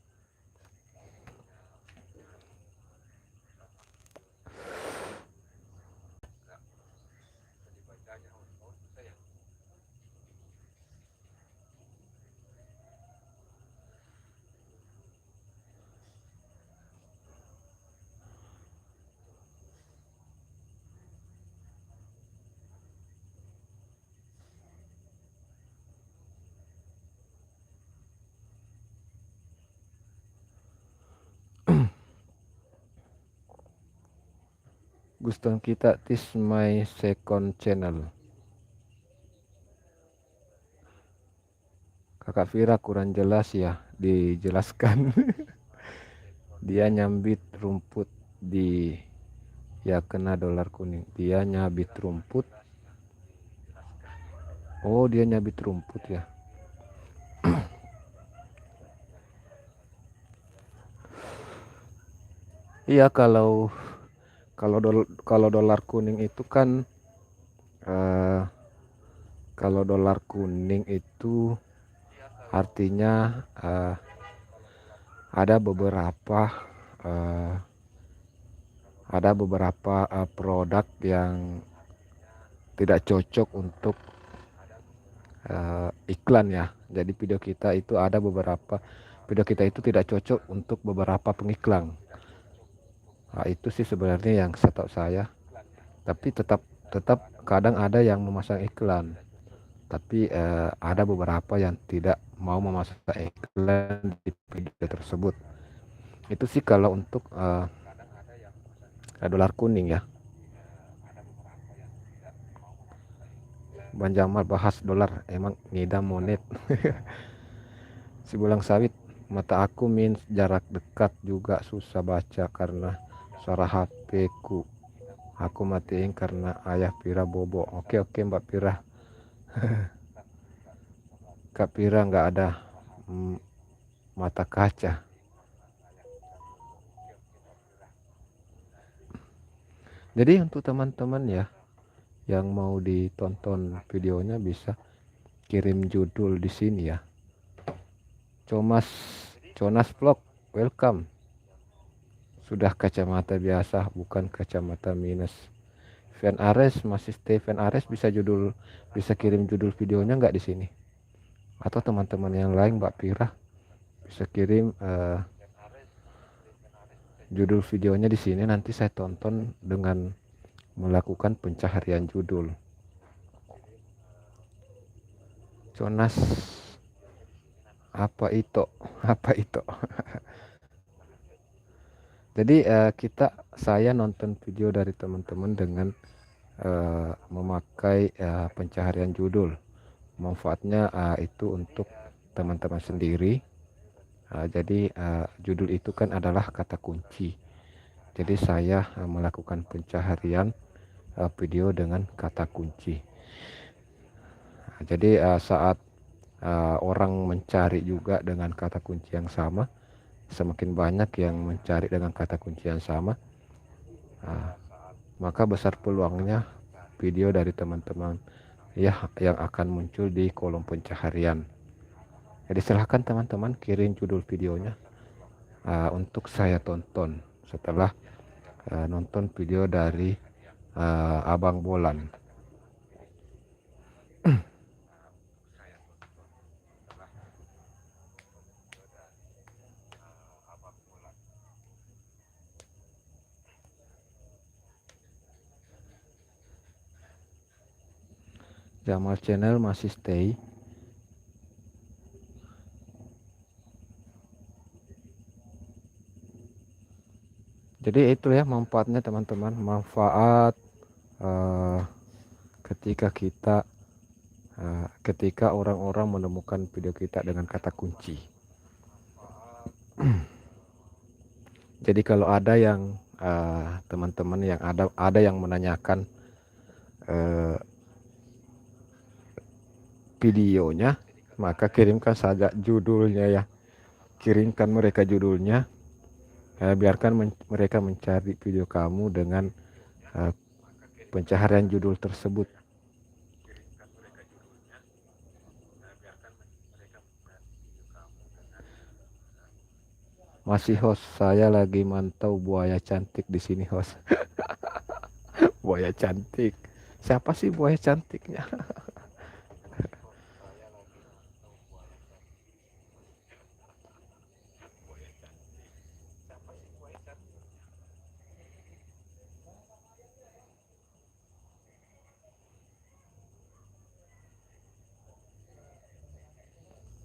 Guston kita this my second channel. Kakak Vira kurang jelas ya, dijelaskan. Dia nyambit rumput di ya kena dolar kuning. Dia nyabit rumput. Oh dia nyabit rumput ya. Iya kalau dolar kuning itu kan kalau dolar kuning itu artinya ada beberapa produk yang tidak cocok untuk iklan ya. Jadi video kita itu tidak cocok untuk beberapa pengiklan. Nah, itu sih sebenarnya yang setahu saya. Tapi tetap kadang ada yang memasang iklan. Tapi ada beberapa yang tidak mau memasang iklan di video tersebut. Itu sih kalau untuk dolar kuning ya. Bang Jamal bahas dolar emang ngidam monet. Si Bulang Sawit, mata aku jarak dekat juga susah baca karena suara HP ku. Aku matiin karena ayah Pira bobo. Oke Mbak Pira. Kak Pira nggak ada mata kaca. Jadi untuk teman-teman ya yang mau ditonton videonya bisa kirim judul di sini ya. Comas Conas Vlog, welcome. Sudah kacamata biasa, bukan kacamata minus. Fan Ares masih stay. Fan Ares bisa kirim judul videonya nggak di sini? Atau teman-teman yang lain, Mbak Pira, bisa kirim judul videonya di sini, nanti saya tonton dengan melakukan pencaharian judul. Jonas apa itu? Apa itu? Jadi saya nonton video dari teman-teman dengan memakai pencaharian judul. Manfaatnya itu untuk teman-teman sendiri. Jadi judul itu kan adalah kata kunci. Jadi saya melakukan pencaharian video dengan kata kunci. Jadi saat orang mencari juga dengan kata kunci yang sama, semakin banyak yang mencari dengan kata kunci yang sama, maka besar peluangnya video dari teman-teman ya yang akan muncul di kolom pencaharian. Jadi silahkan teman-teman kirim judul videonya untuk saya tonton setelah nonton video dari Abang Bolan. Jamal Channel masih stay. Jadi itu ya manfaatnya teman-teman, manfaat ketika orang-orang menemukan video kita dengan kata kunci. Jadi kalau ada yang teman-teman yang ada yang menanyakan videonya, maka kirimkan saja judulnya ya. Kirimkan mereka judulnya, biarkan mereka mencari video kamu dengan pencaharian judul tersebut. Masih host, saya lagi mantau buaya cantik di sini host. Buaya cantik, siapa sih buaya cantiknya?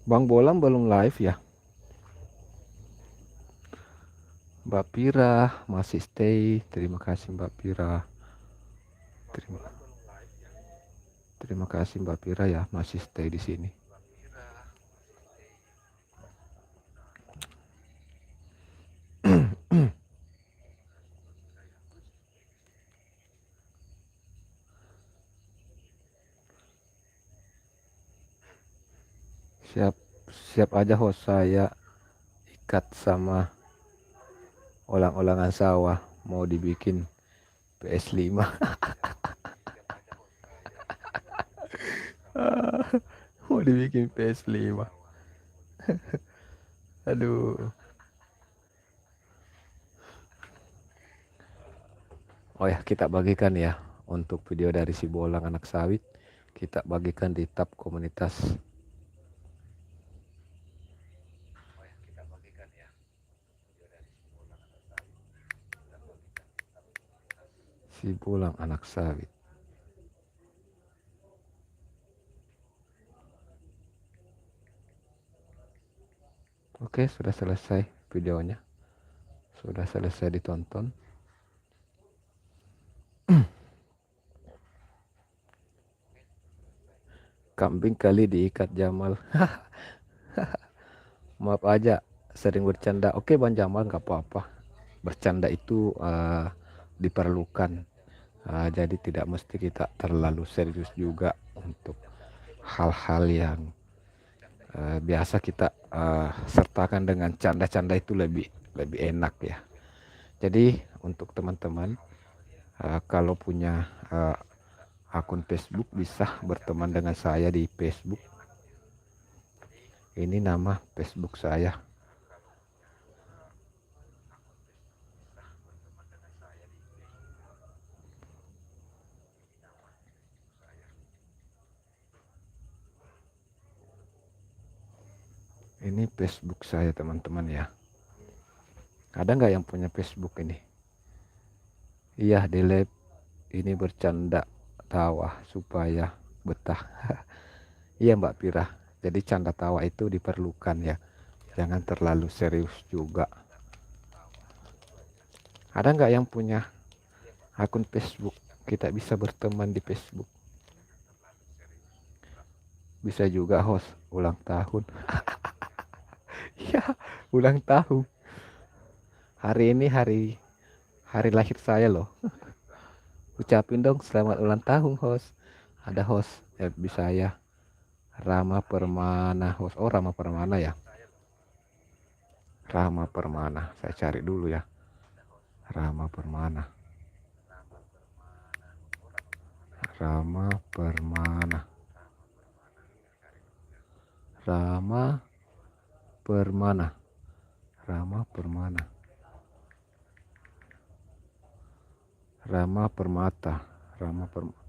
Bang Bolam belum live ya? Mbak Pira masih stay. Terima kasih Mbak Pira. Terima kasih Mbak Pira ya masih stay di sini. Siap aja host, saya ikat sama olang-olangan sawah, mau dibikin PS5. Mau dibikin PS5. Aduh. Oh ya, kita bagikan ya untuk video dari si Bolang anak sawit, kita bagikan di tab komunitas. Si Bolang anak sawit. Oke, sudah selesai videonya. Sudah selesai ditonton. Kambing kali diikat Jamal. Maaf aja, sering bercanda. Oke Bang Jamal, nggak apa-apa. Bercanda itu diperlukan. Jadi tidak mesti kita terlalu serius juga untuk hal-hal yang biasa kita sertakan dengan canda-canda, itu lebih enak ya. Jadi untuk teman-teman kalau punya akun Facebook bisa berteman dengan saya di Facebook. Ini nama Facebook saya. Ini Facebook saya teman-teman ya. Ada nggak yang punya Facebook ini? Iya, delete. Ini bercanda tawa supaya betah. Iya Mbak Pira. Jadi canda tawa itu diperlukan ya. Jangan terlalu serius juga. Ada nggak yang punya akun Facebook? Kita bisa berteman di Facebook. Bisa juga host ulang tahun. Ya, ulang tahun. Hari ini hari lahir saya loh. Ucapin dong selamat ulang tahun host. Ada host FB saya, Rama Permana host. Oh, Rama Permana ya. Rama Permana. Saya cari dulu ya. Rama Permana. Rama Permana. Rama Permana. Rama Permana. Rama Permata. Rama Permata.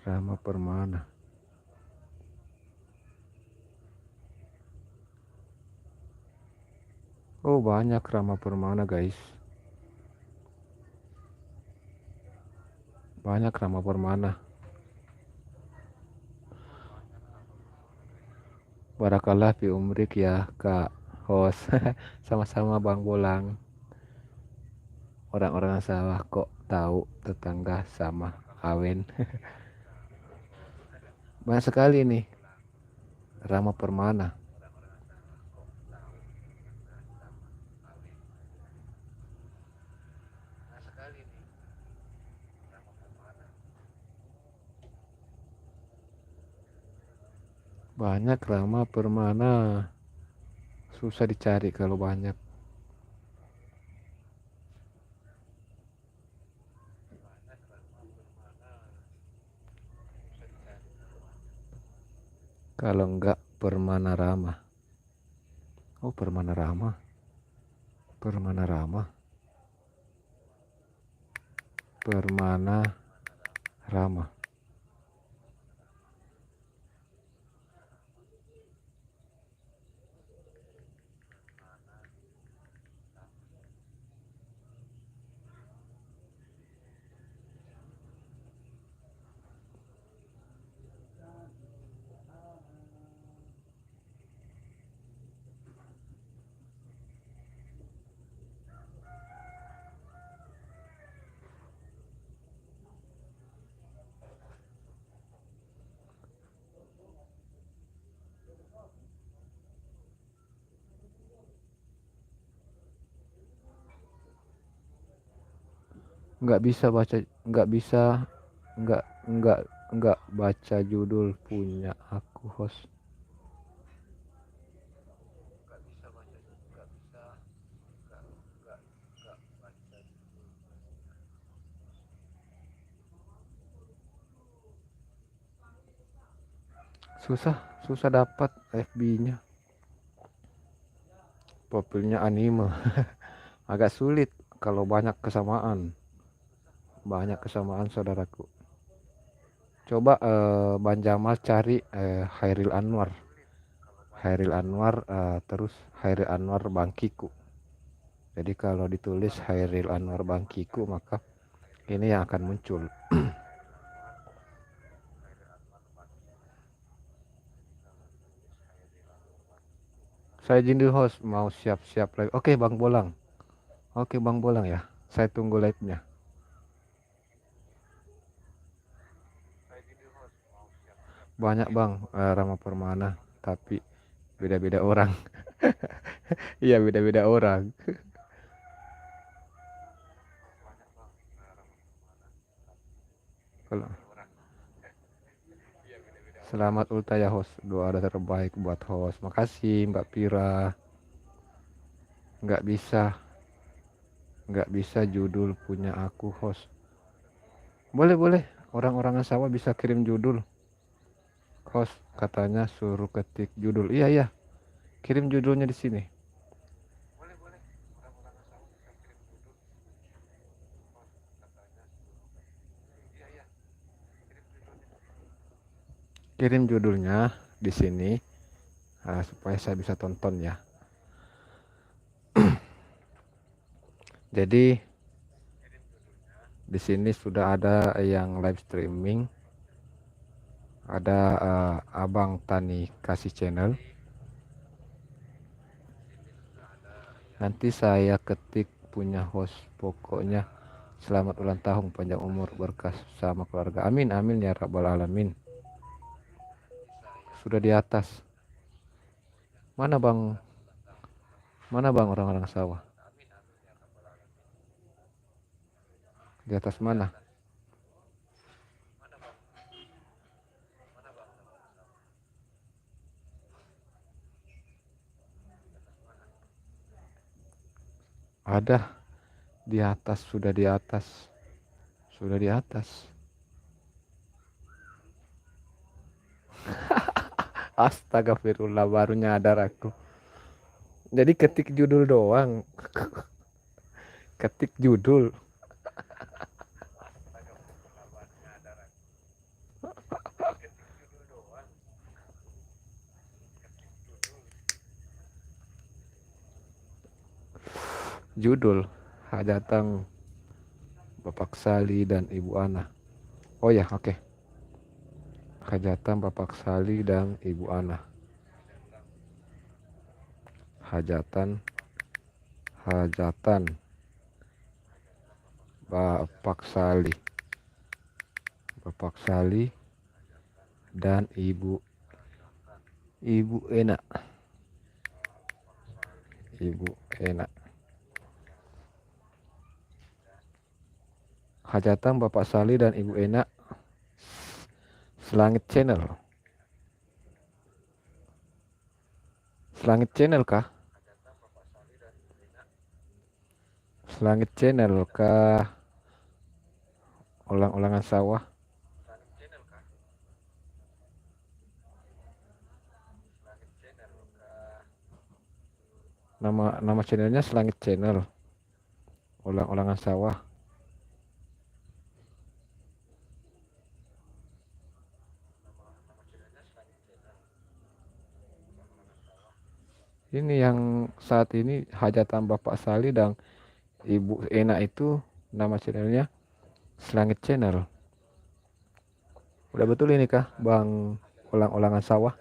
Rama Permana. Oh, banyak Rama Permana guys. Banyak Rama Permana. Barakallah fi umrik ya Kak host. Sama-sama Bang Bolang. Orang-orang sawah kok tahu tetangga sama Awen. Banyak sekali nih Rama Permana. Banyak Rama Permana. Susah dicari kalau banyak. Kalau enggak Permana Rama. Oh, Permana Rama. Permana Rama. Permana Rama. Nggak bisa baca, nggak bisa, nggak nggak nggak baca judul punya aku host. Susah dapat FB-nya. Profilnya anime. Agak sulit kalau banyak kesamaan. Banyak kesamaan saudaraku. Coba Bang Jamal cari Hairil Anwar. Hairil Anwar terus Hairil Anwar Bangkiku. Jadi kalau ditulis Hairil Anwar Bangkiku maka ini yang akan muncul. Saya Jindil host mau siap-siap live. Oke Bang Bolang. Oke Bang Bolang ya. Saya tunggu live-nya. Banyak Bang Rama Permana, tapi beda-beda orang. Iya beda-beda orang. Kalau selamat ulta ya host. Doa terbaik buat host. Makasih Mbak Pira. Nggak bisa, nggak bisa judul punya aku host. Boleh, boleh. Orang-orangan sawah bisa kirim judul. Host katanya suruh ketik judul. Iya, iya. Kirim judulnya di sini. Kirim judulnya di sini supaya saya bisa tonton ya. Jadi di sini sudah ada yang live streaming. Ada Abang Tani kasih channel. Nanti saya ketik punya host, pokoknya selamat ulang tahun, panjang umur, berkah sama keluarga. Amin, amin ya rabbal alamin. Sudah di atas. Mana bang? Mana bang orang-orang sawah? Di atas mana? Ada di atas, sudah di atas. Sudah di atas. Astagfirullah, baru nyadar aku. Jadi ketik judul doang. Ketik judul. Judul hajatan Bapak Sali dan Ibu Ana. Oh ya, oke. Hajatan Bapak Sali dan Ibu Ana. Hajatan Bapak Sali. Bapak Sali dan Ibu Ena. Ibu Ena. Hajatan Bapak Sali dan Ibu Ena. Selangit Channel. Selangit Channel kah? Selangit Channel kah? Ulang-ulangan sawah. Nama channelnya Selangit Channel. Ulang-ulangan sawah. Ini yang saat ini hajatan Bapak Sali dan Ibu Ena itu nama channelnya Selangit Channel. Udah betul ini kah Bang, ulang-ulangan sawah?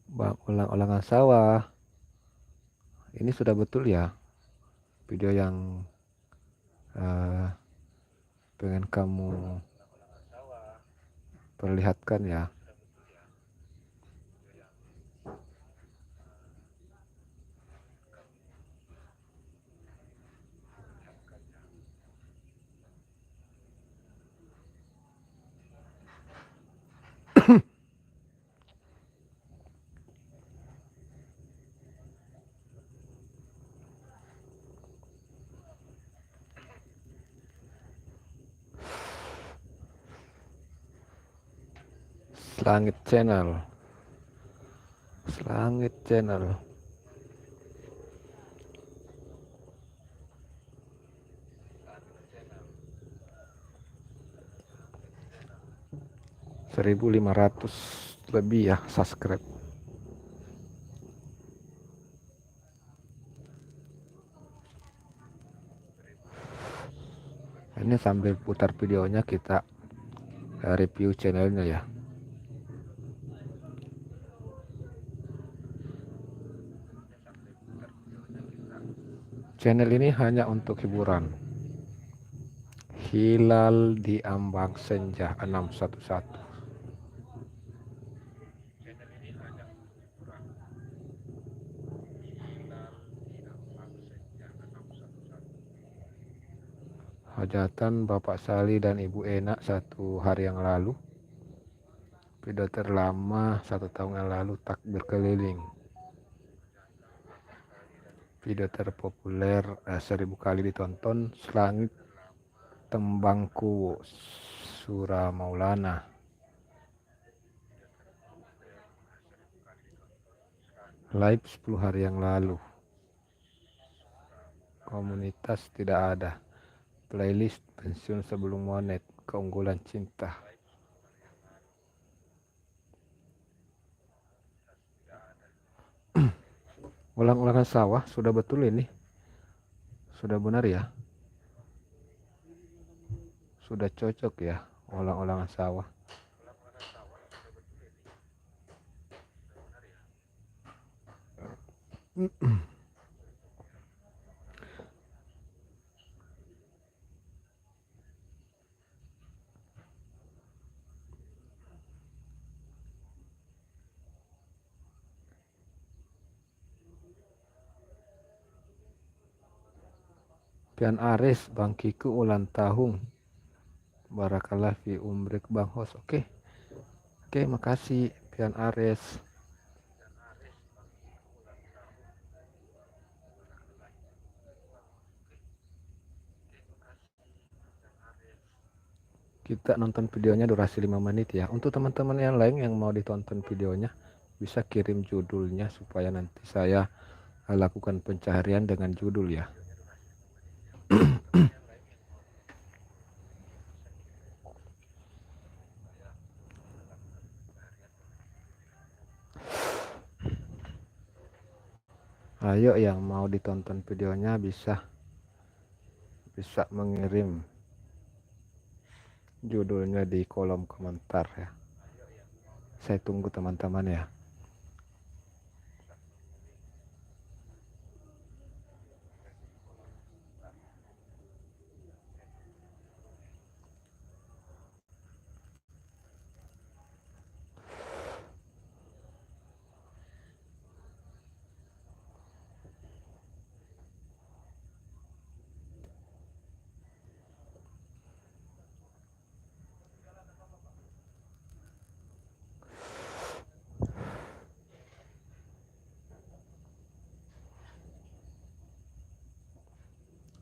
Bang, ulang-ulangan sawah. Ini sudah betul ya video yang pengen kamu perlihatkan ya. Selangit Channel. Selangit Channel. .500 lebih ya subscribe. Ini sambil putar videonya kita review channelnya ya. Channel ini hanya untuk hiburan. Hilal di ambang senja 611. Hajatan Bapak Sali dan Ibu Enak 1 hari yang lalu. Video terlama 1 tahun yang lalu, takbir keliling. Video terpopuler 1000 kali ditonton, Selangit Tembangku Surah Maulana. Live 10 hari yang lalu. Komunitas tidak ada. Playlist pensiun sebelum monet, keunggulan cinta. Ulang-ulangan sawah sudah betul ini? Sudah benar ya? Sudah cocok ya ulang-ulangan sawah? Pian Aris, Bang Kiku ulang tahun. Barakallah fi umrik Bang Hos. Oke, makasih Pian Aris. Kita nonton videonya durasi 5 menit ya. Untuk teman-teman yang lain yang mau ditonton videonya, bisa kirim judulnya supaya nanti saya lakukan pencarian dengan judul ya. Ayo yang mau ditonton videonya bisa mengirim judulnya di kolom komentar ya. Saya tunggu teman-teman ya.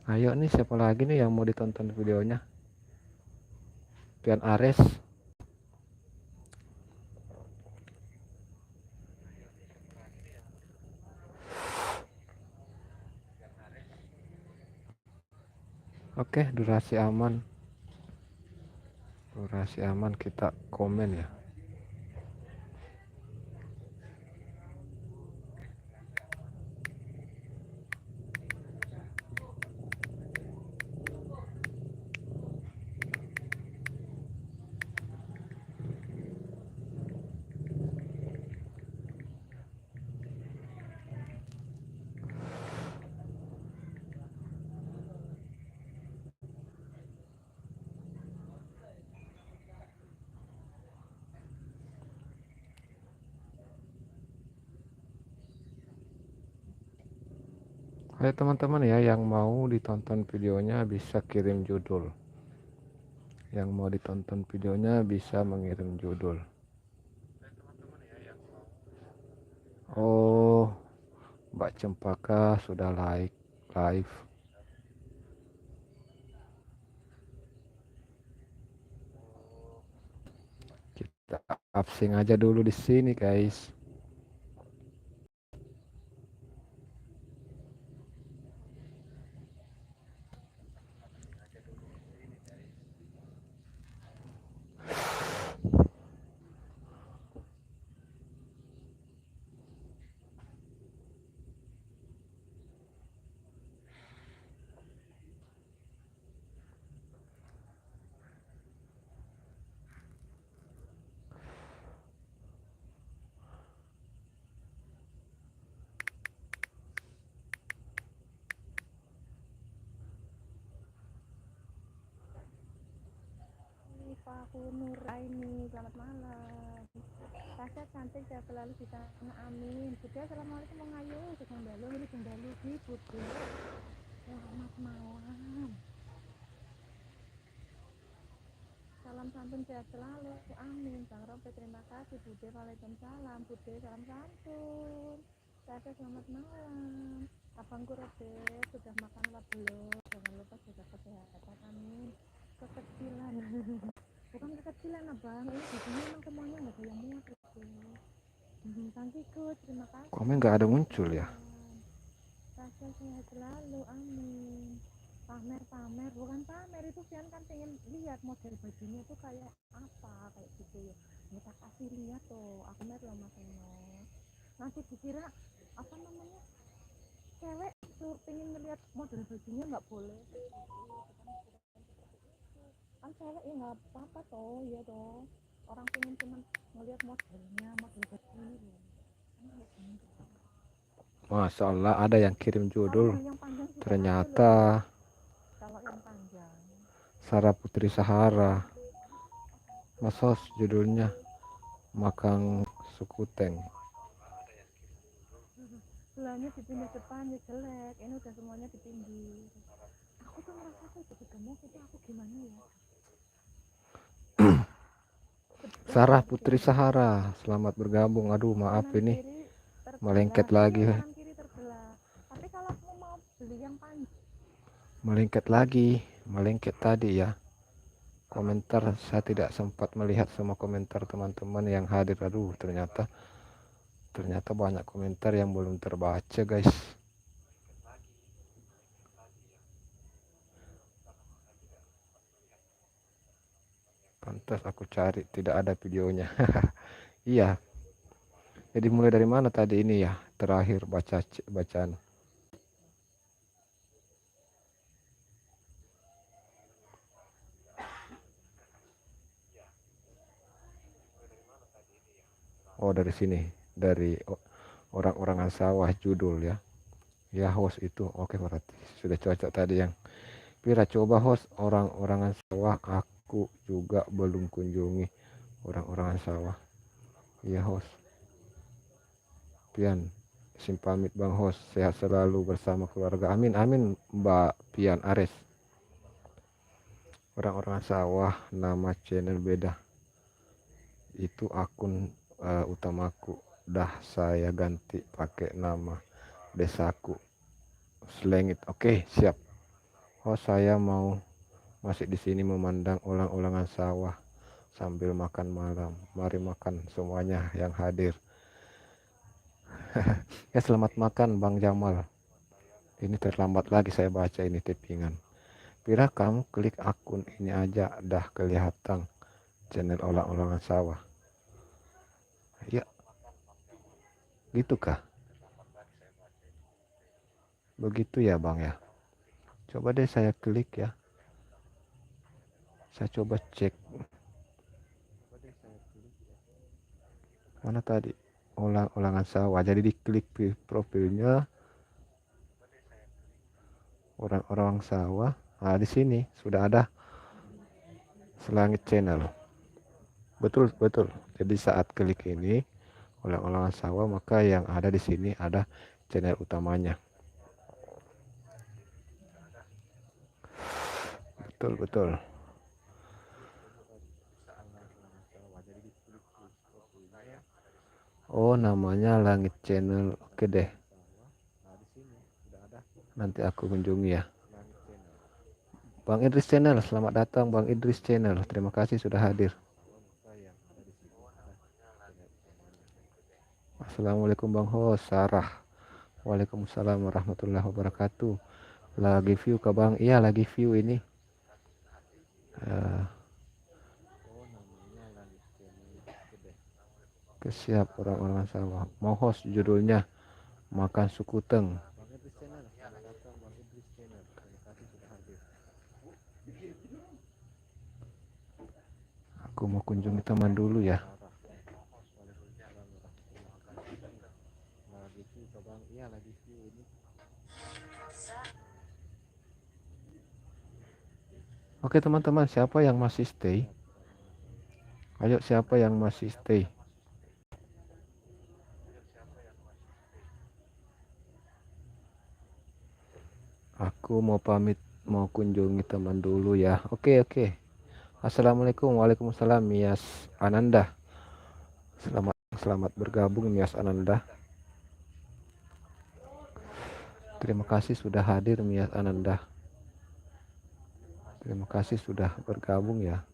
Ayo nih, siapa lagi nih yang mau ditonton videonya? Pian Ares. Oke, durasi aman. Durasi aman, kita komen ya. Ayo teman-teman ya, yang mau ditonton videonya bisa kirim judul. Yang mau ditonton videonya bisa mengirim judul. Oh, Mbak Cempaka sudah live. Kita absing aja dulu di sini, guys. aku Nur Aini, selamat malam. Tasya cantik sehat selalu di sana, amin. Bude, assalamualaikum Bang Ayu, sedang dalu ini sedang dalu di Bude. Selamat malam. Salam santun sehat selalu, amin. Bang Robe, terima kasih. Bude, waalaikumsalam. Bude, salam santun. Tasya, selamat malam. Abangku Robe, sudah makan apa belum? Jangan lupa jaga kesehatan, amin. Kekecilan. Bukan kekecilan abang, ini bijinya emang semuanya nggak ada yang muat itu. Tangkiku, terima kasih. Komen nggak ada muncul ya. Tasya sehat selalu, amin. Pamer bukan pamer, itu Fian kan pengen lihat model bajunya tuh kayak apa, kayak gitu ya. Kita kasih lihat tuh, aku mer loh Mas Eno. Nanti dikira apa namanya, cewek tuh pengen ngeliat model bajunya nggak boleh. Kan cewek ya nggak apa-apa toh, ya toh. Orang pengen cuman ngeliat modelnya, model bajunya. Masya Allah, ada yang kirim judul. Yang panjang juga Ternyata kalau yang panjang. Sarah Putri Sahara. Mas Hos, judulnya Makang Sukuteng. Belahnya dipindah depan ya jelek, ini udah semuanya ditinggi. Aku tuh merasa tuh jadi gemuk itu aku gimana ya. Sarah Putri Sahara, selamat bergabung. Aduh maaf ini melengket lagi. Kanan kiri terbelah. Tapi kalau aku mau beli yang panjang, Melengket tadi ya. Komentar saya tidak sempat melihat semua komentar teman-teman yang hadir. Aduh ternyata banyak komentar yang belum terbaca guys. Pantas aku cari tidak ada videonya. Iya. Jadi mulai dari mana tadi ini ya? Terakhir bacaan. Oh dari sini, dari orang-orangan sawah judul ya. Ya host itu, oke berarti sudah cocok tadi yang. Pira coba host orang-orangan sawah, aku juga belum kunjungi orang-orangan sawah. Iya host. Pian, simpamit Bang host, sehat selalu bersama keluarga. Amin amin Mbak Pian Ares. Orang-orangan sawah nama channel beda. Itu akun utamaku. Dah saya ganti pakai nama desaku. Selengit. Oke, siap. Oh, saya mau masih di sini memandang ulang-ulangan sawah sambil makan malam. Mari makan semuanya yang hadir. Ya, selamat makan Bang Jamal. Ini terlambat lagi saya baca ini tippingan. Pira kamu klik akun ini aja dah kelihatan channel ulang-ulangan sawah. Ya, gitu kah? Begitu ya Bang ya. Coba deh saya klik ya. Saya coba cek. Mana tadi? Ulang-ulangan sawah. Jadi diklik profilnya orang-orang sawah. Nah, di sini sudah ada Selangit Channel. Betul, betul. Jadi saat klik ini ulang-ulangan sawah, maka yang ada di sini ada channel utamanya. Betul, betul. Oh, namanya Langit Channel. Oke deh. Nanti aku kunjungi ya. Bang Idris Channel, selamat datang Bang Idris Channel. Terima kasih sudah hadir. Assalamualaikum Bang Hos, Sarah. Waalaikumsalam warahmatullahi wabarakatuh. Lagi view ke Bang? Iya lagi view ini. Kesiap orang-orang sawah. Mau host judulnya Makan Sukuteng. Aku mau kunjungi teman dulu ya. Oke teman-teman, siapa yang masih stay? Ayo siapa yang masih stay? Aku mau pamit, mau kunjungi teman dulu ya. Oke, oke. Assalamualaikum. Waalaikumsalam Mias Ananda. Selamat selamat bergabung Mias Ananda. Terima kasih sudah hadir Mias Ananda. Terima kasih sudah bergabung ya.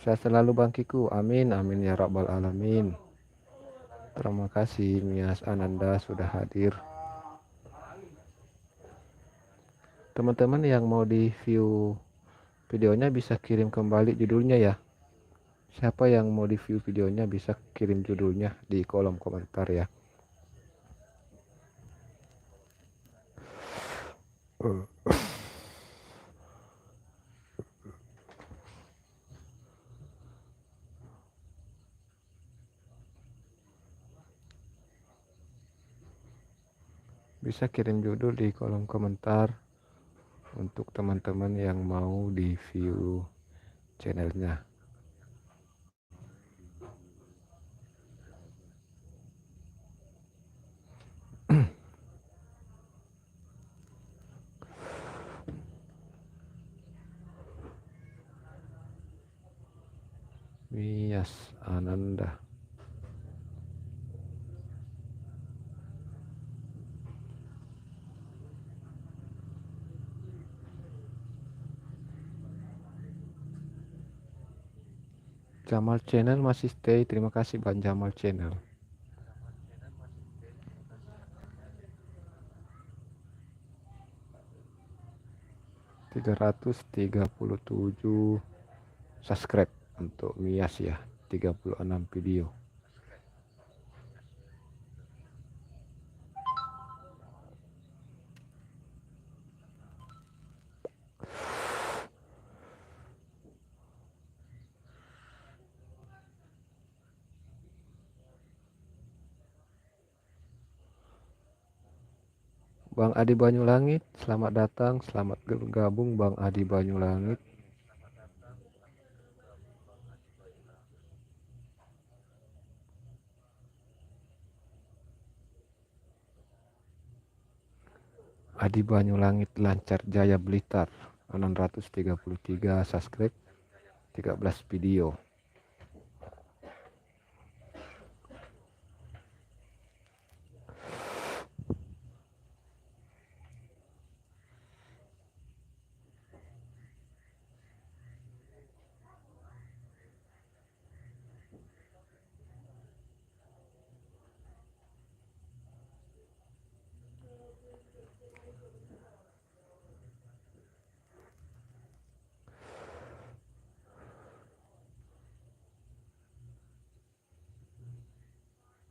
Saya selalu Bang Kiku. Amin amin ya rabbal alamin. Terima kasih Mias Ananda sudah hadir. Teman-teman yang mau di view videonya bisa kirim kembali judulnya ya. Siapa yang mau di view videonya bisa kirim judulnya di kolom komentar ya. Bisa kirim judul di kolom komentar untuk teman-teman yang mau di view channelnya. Mias Ananda. Jamal Channel masih stay. Terima kasih Bang Jamal Channel. 337 subscribe untuk Mias ya. 36 video. Bang Adi Banyulangit, selamat datang, selamat bergabung Bang Adi Banyulangit. Adi Banyulangit Lancar Jaya Blitar, 633 subscribe, 13 video.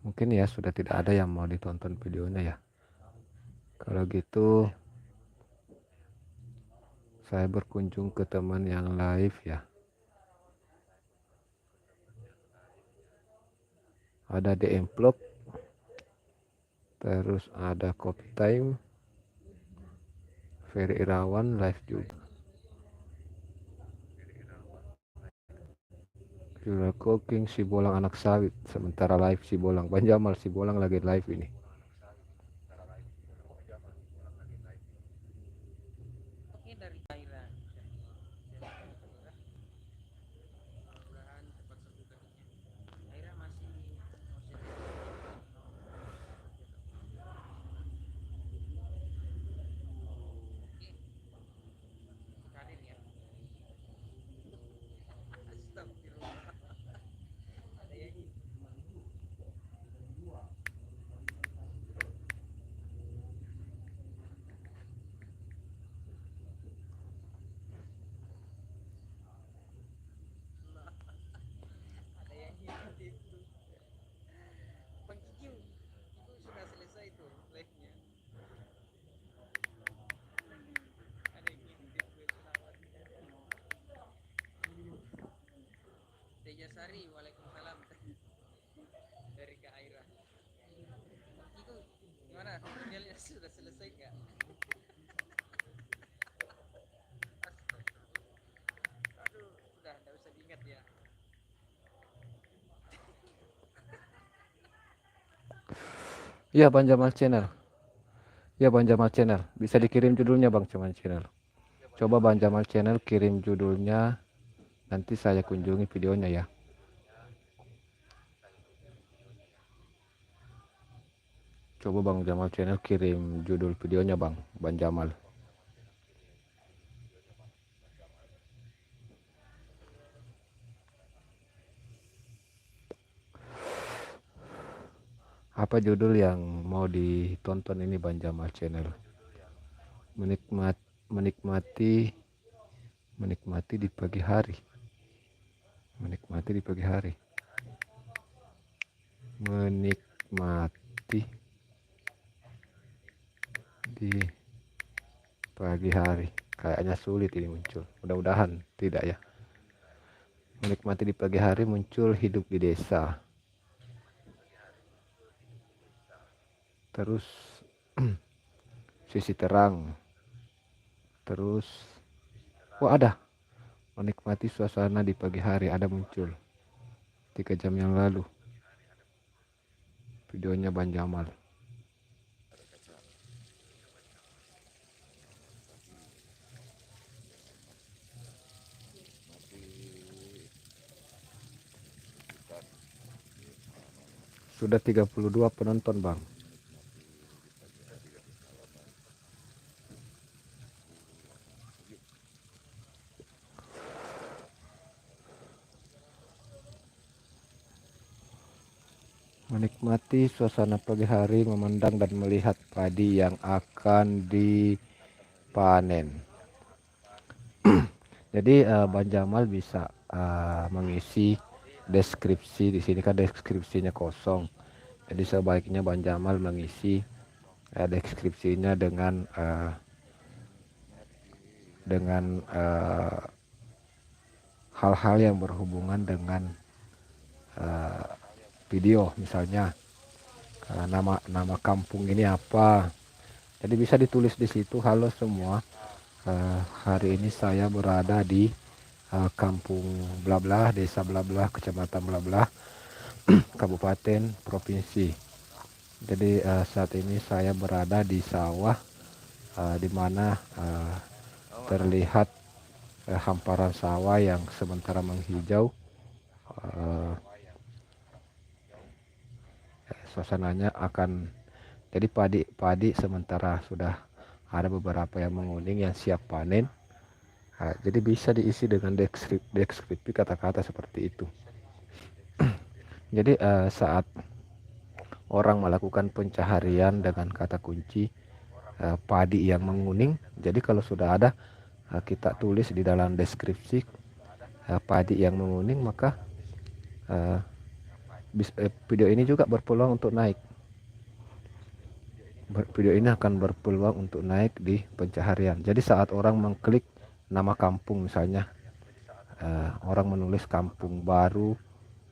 Mungkin ya sudah tidak ada yang mau ditonton videonya ya. Kalau gitu saya berkunjung ke teman yang live ya. Ada DM Vlog, terus ada Coffee Time, Ferry Irawan live juga. Jura Cooking si Bolang anak sawit, sementara live si Bolang. Bang Jamal si Bolang lagi live ini. Oke, dari Thailand. Mudah-mudahan cepat sembuh kakinya. Aira masih oke, karir ya. Astagfirullah. Ada yang ada yang itu. Bang Kiki, itu sudah selesai tuh live-nya. Ada yang ngintip gue selawat. Tejasari, waalaikumsalam. Dari Kak Aira. Bang Kiko, gimana? Tutorialnya sudah selesai nggak? Aduh, udah Iya, Bang Jamal Channel. Iya, Bang Jamal Channel. Bisa dikirim judulnya Bang Jamal Channel. Coba Bang Jamal Channel kirim judulnya, nanti saya kunjungi videonya ya. Coba Bang Jamal Channel kirim judul videonya Bang Jamal. Apa judul yang mau ditonton ini Bang Jamal Channel? Menikmat, menikmati, menikmati di pagi hari. Menikmati di pagi hari. Menikmati di pagi hari. Kayaknya sulit ini muncul. Mudah-mudahan tidak ya. Menikmati di pagi hari muncul hidup di desa. Terus sisi terang. Terus, wah ada. Menikmati suasana di pagi hari ada muncul 3 jam yang lalu. Videonya Bang Jamal. Sudah 32 penonton Bang. Menikmati suasana pagi hari, memandang dan melihat padi yang akan dipanen. Jadi Bang Jamal bisa mengisi deskripsi. Di sini kan deskripsinya kosong. Jadi sebaiknya Bang Jamal mengisi deskripsinya dengan hal-hal yang berhubungan dengan video, misalnya nama kampung ini apa. Jadi bisa ditulis di situ, halo semua, hari ini saya berada di kampung bla bla, desa bla bla, kecamatan bla bla, kabupaten, provinsi. Jadi saat ini saya berada di sawah, di mana terlihat hamparan sawah yang sementara menghijau. Suasananya akan jadi padi sementara sudah ada beberapa yang menguning yang siap panen. Jadi bisa diisi dengan deskripsi kata-kata seperti itu. Jadi saat orang melakukan pencaharian dengan kata kunci padi yang menguning, jadi kalau sudah ada kita tulis di dalam deskripsi padi yang menguning, maka video ini juga berpeluang untuk naik. Video ini akan berpeluang untuk naik di pencaharian. Jadi saat orang mengklik nama kampung, misalnya orang menulis kampung baru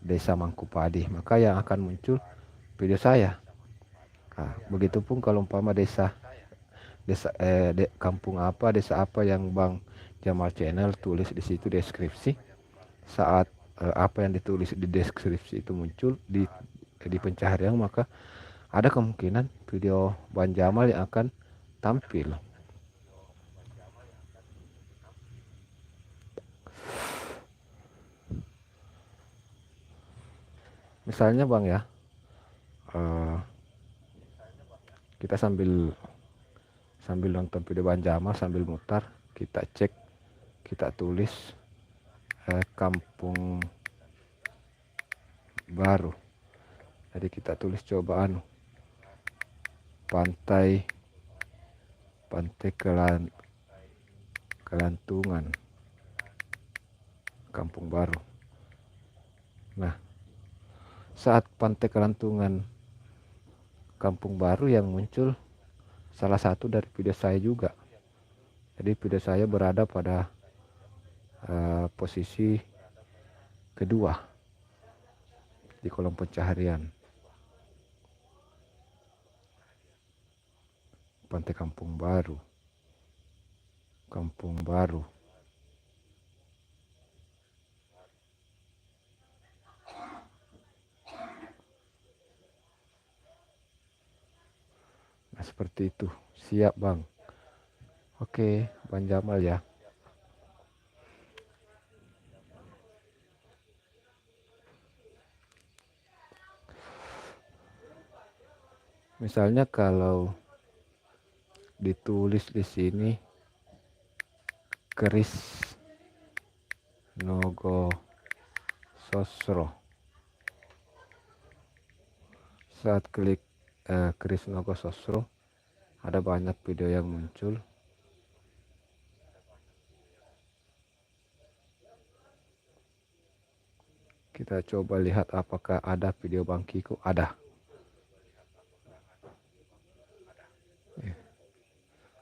desa Mangkupadi, maka yang akan muncul video saya. Begitupun kalau umpama kampung apa, desa apa yang Bang Jamal Channel tulis di situ deskripsi, saat apa yang ditulis di deskripsi itu muncul di pencaharian, maka ada kemungkinan video Bang Jamal yang akan tampil. Misalnya Bang ya, kita sambil nonton video Bang Jamal, sambil mutar, kita cek, kita tulis kampung baru. Jadi kita tulis cobaan pantai Kelantungan, kampung baru. Nah, saat pantai Kelantungan, kampung baru, yang muncul salah satu dari video saya juga. Jadi video saya berada pada posisi kedua di kolom pencaharian. Pantai Kampung Baru, kampung baru. seperti itu. Siap Bang. Oke, Bang Jamal ya. Misalnya kalau ditulis di sini keris Nogososro. Saat klik keris Nogososro, ada banyak video yang muncul. Kita coba lihat apakah ada video Bang Kiko. Ada.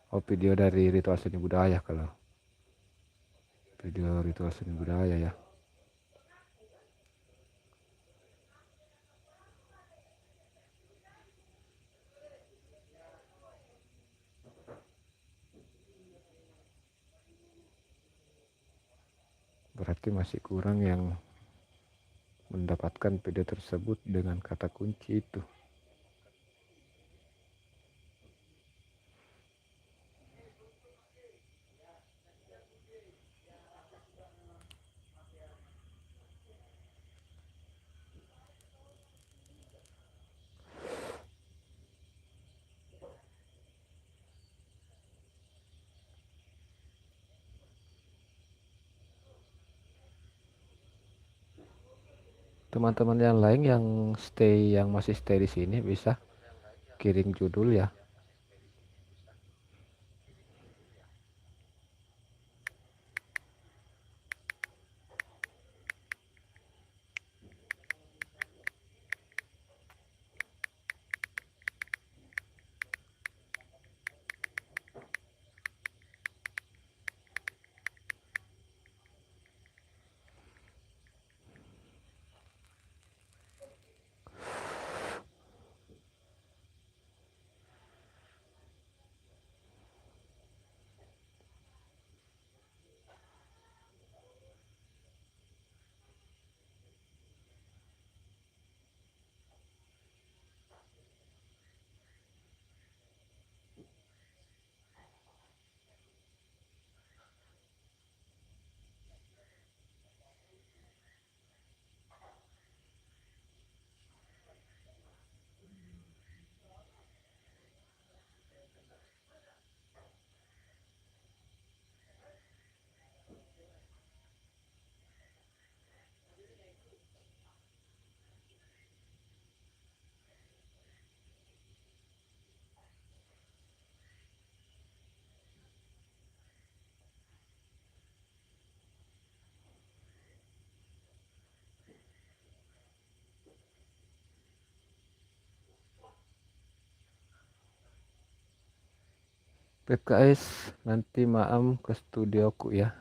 Oh, video dari ritual seni budaya. Kalau video ritual seni budaya ya. Berarti masih kurang yang mendapatkan video tersebut dengan kata kunci itu. Teman-teman yang lain yang masih stay di sini bisa kirim judul ya. PKS nanti maam ke studioku ya.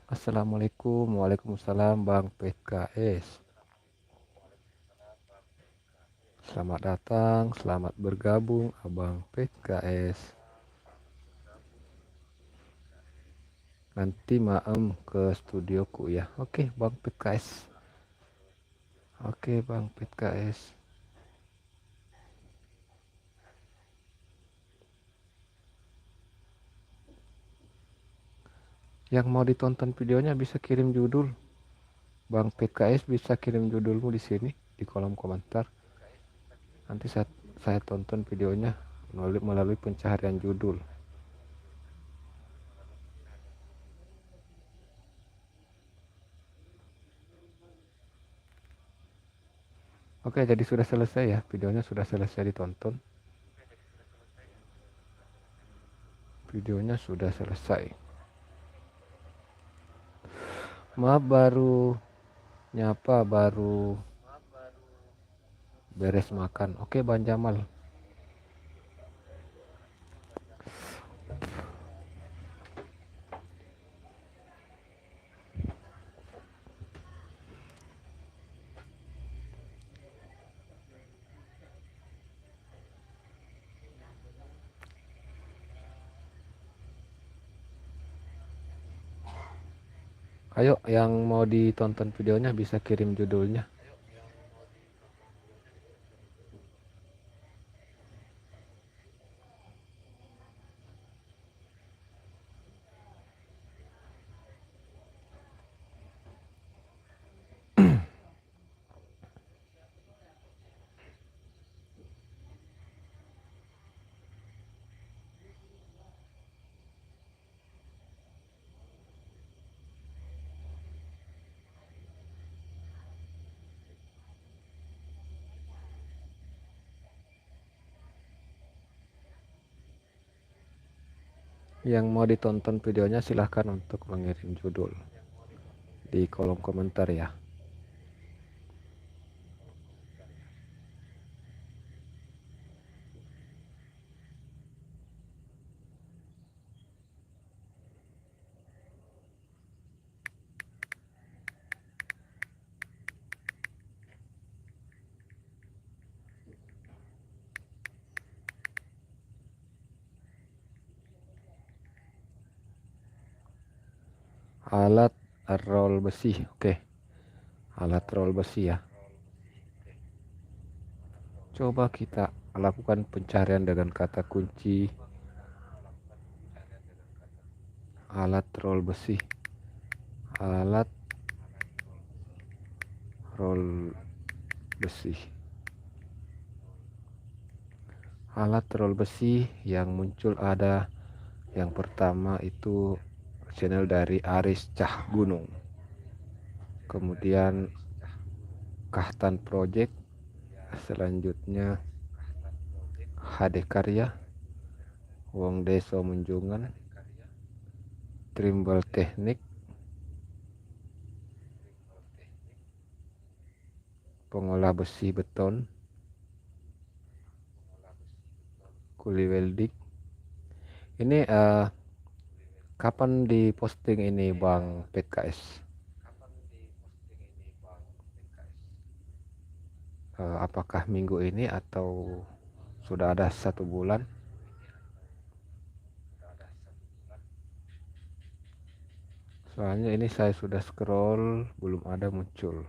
Assalamualaikum. Waalaikumsalam Bang PKS. Selamat datang, selamat bergabung Abang PKS. Nanti maam ke studioku ya. Oke Bang PKS. Oke Bang PKS. Yang mau ditonton videonya bisa kirim judul. Bang PKS bisa kirim judulmu di sini di kolom komentar. Nanti saya tonton videonya melalui pencaharian judul. Oke, jadi sudah selesai ya, videonya sudah selesai ditonton. Videonya sudah selesai. Maaf baru nyapa, baru beres makan. Oke Bang Jamal. Ayo yang mau ditonton videonya bisa kirim judulnya. Yang mau ditonton videonya silahkan untuk mengirim judul di kolom komentar ya. Alat roll besi, oke. Alat roll besi ya. Coba kita lakukan pencarian dengan kata kunci alat roll besi. Alat roll besi. Alat roll besi yang muncul ada yang pertama itu channel dari Aris Cah Gunung, kemudian Kahtan Project, selanjutnya HD Karya, Wong Deso Munjungan, Trimble Teknik, pengolah besi beton, kuli welding. Ini kapan diposting ini Bang PKS? Apakah minggu ini atau sudah ada 1 bulan? Soalnya ini saya sudah scroll belum ada muncul.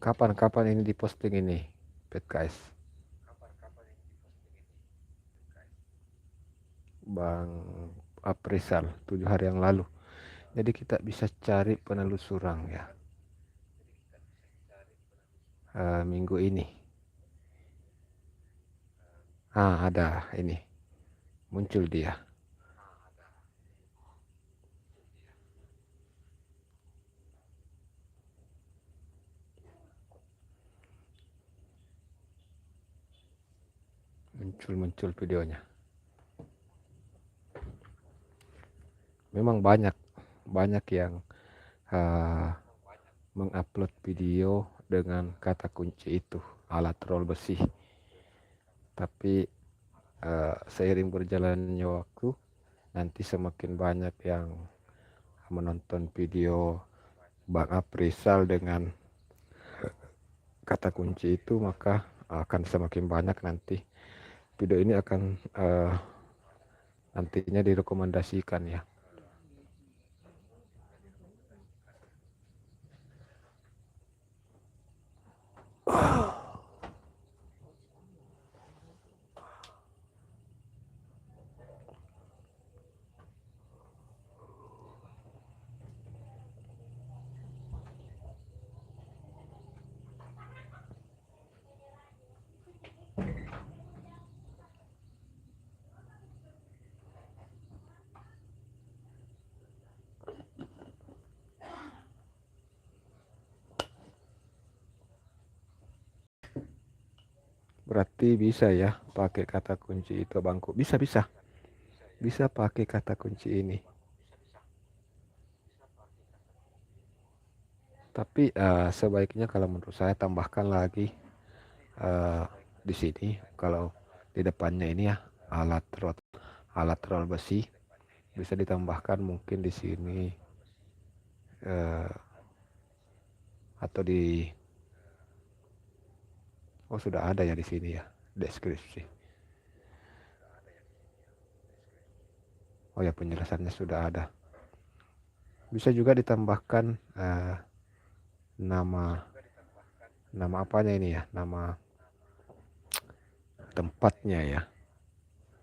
Kapan ini diposting ini PKS? Bang Aprisal 7 hari yang lalu. Jadi kita bisa cari penelusuran ya. Minggu ini. Ada ini. Muncul dia. Muncul videonya. Memang banyak yang mengupload video dengan kata kunci itu, alat roll besi. Tapi seiring berjalannya waktu, nanti semakin banyak yang menonton video Bang Aprisal dengan kata kunci itu, maka akan semakin banyak nanti video ini akan nantinya direkomendasikan ya. Berarti bisa ya pakai kata kunci itu Bangku. Bisa pakai kata kunci ini. Tapi sebaiknya kalau menurut saya tambahkan lagi di sini, kalau di depannya ini ya alat roll besi, bisa ditambahkan mungkin di sini atau di sudah ada ya di sini ya deskripsi. Ya penjelasannya sudah ada. Bisa juga ditambahkan nama apanya ini ya, nama tempatnya ya,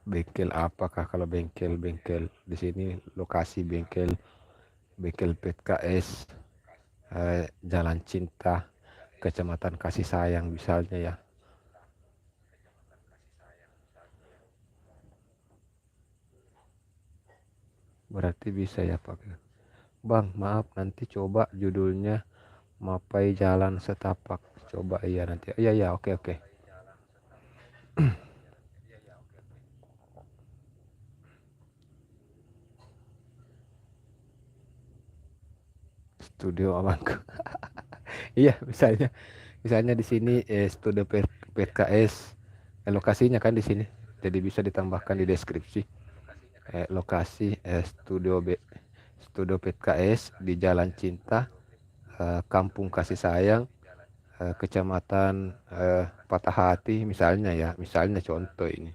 bengkel apakah, kalau bengkel di sini lokasi bengkel PKS Jalan Cinta, Kecamatan Kasih Sayang misalnya ya. Berarti bisa ya pakai. Bang maaf, nanti coba judulnya Mapai Jalan Setapak. Coba iya nanti. Iya oke. studio abangku. Iya, misalnya di sini studio PKS, lokasinya kan di sini. Jadi bisa ditambahkan di deskripsi lokasi studio PKS di Jalan Cinta, Kampung Kasih Sayang, Kecamatan Patah Hati misalnya ya, misalnya contoh ini.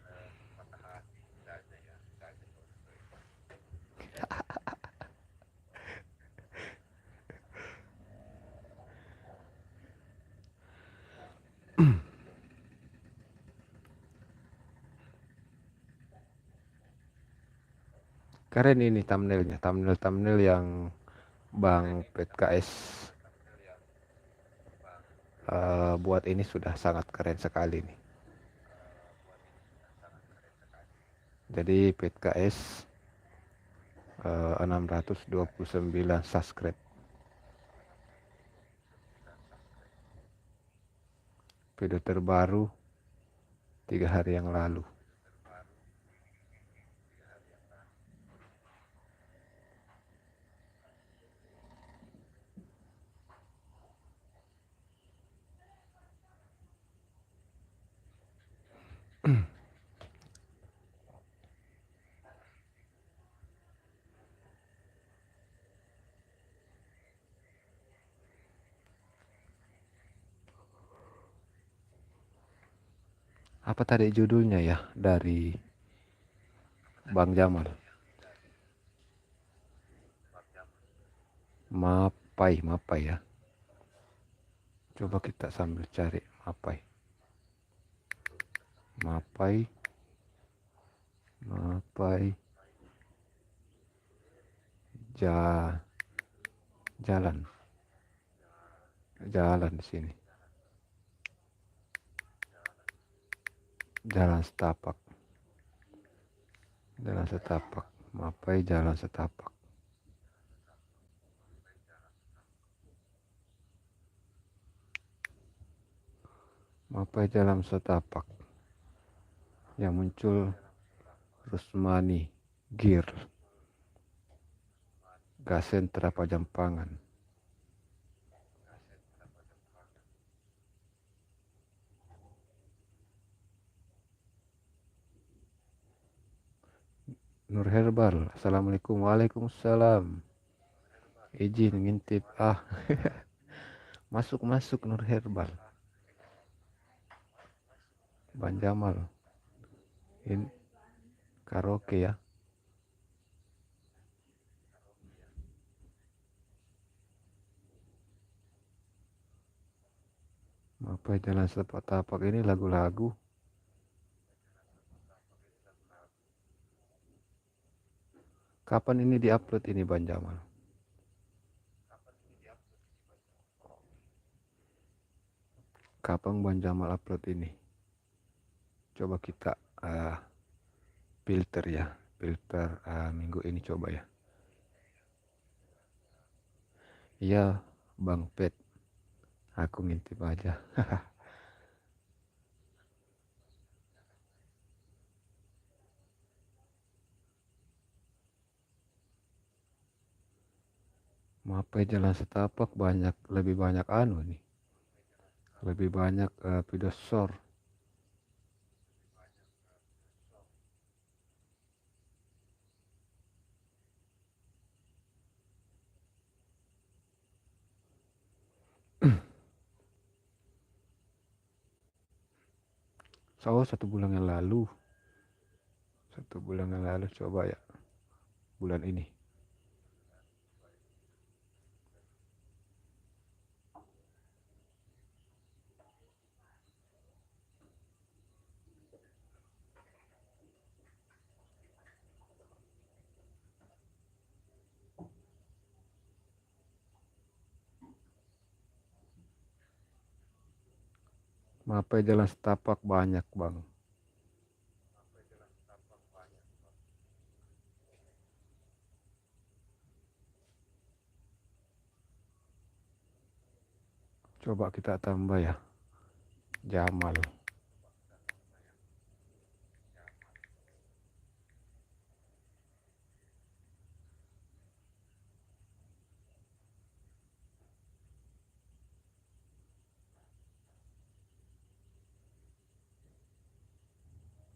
Keren ini thumbnailnya, thumbnail yang Bang PKS buat ini sudah sangat keren sekali nih. Jadi PKS 629 subscribe. Video terbaru 3 hari yang lalu. Apa tadi judulnya ya dari Bang Jamal? Mapai ya. Coba kita sambil cari Mapai. Ja, jalan di sini. Jalan setapak. Mapai jalan setapak. Mapai jalan setapak. Yang muncul Rusmani Gir, Gasentra Pajampangan. Nur Herbal, assalamualaikum. Waalaikumsalam. Izin ngintip masuk Nur Herbal. Bang Jamal ini karaoke ya. Apa jalan setapak ini lagu-lagu. Kapan ini diupload ini Bang Jamal? Kapan Bang Jamal upload ini? Coba kita filter ya, minggu ini coba ya. Iya Bang Pet, aku ngintip aja. Mapai jalan setapak lebih banyak nih. Lebih banyak video short. Satu bulan yang lalu. Coba ya. Bulan ini. Mapai jalan setapak banyak Bang. Coba kita tambah ya. Jamal.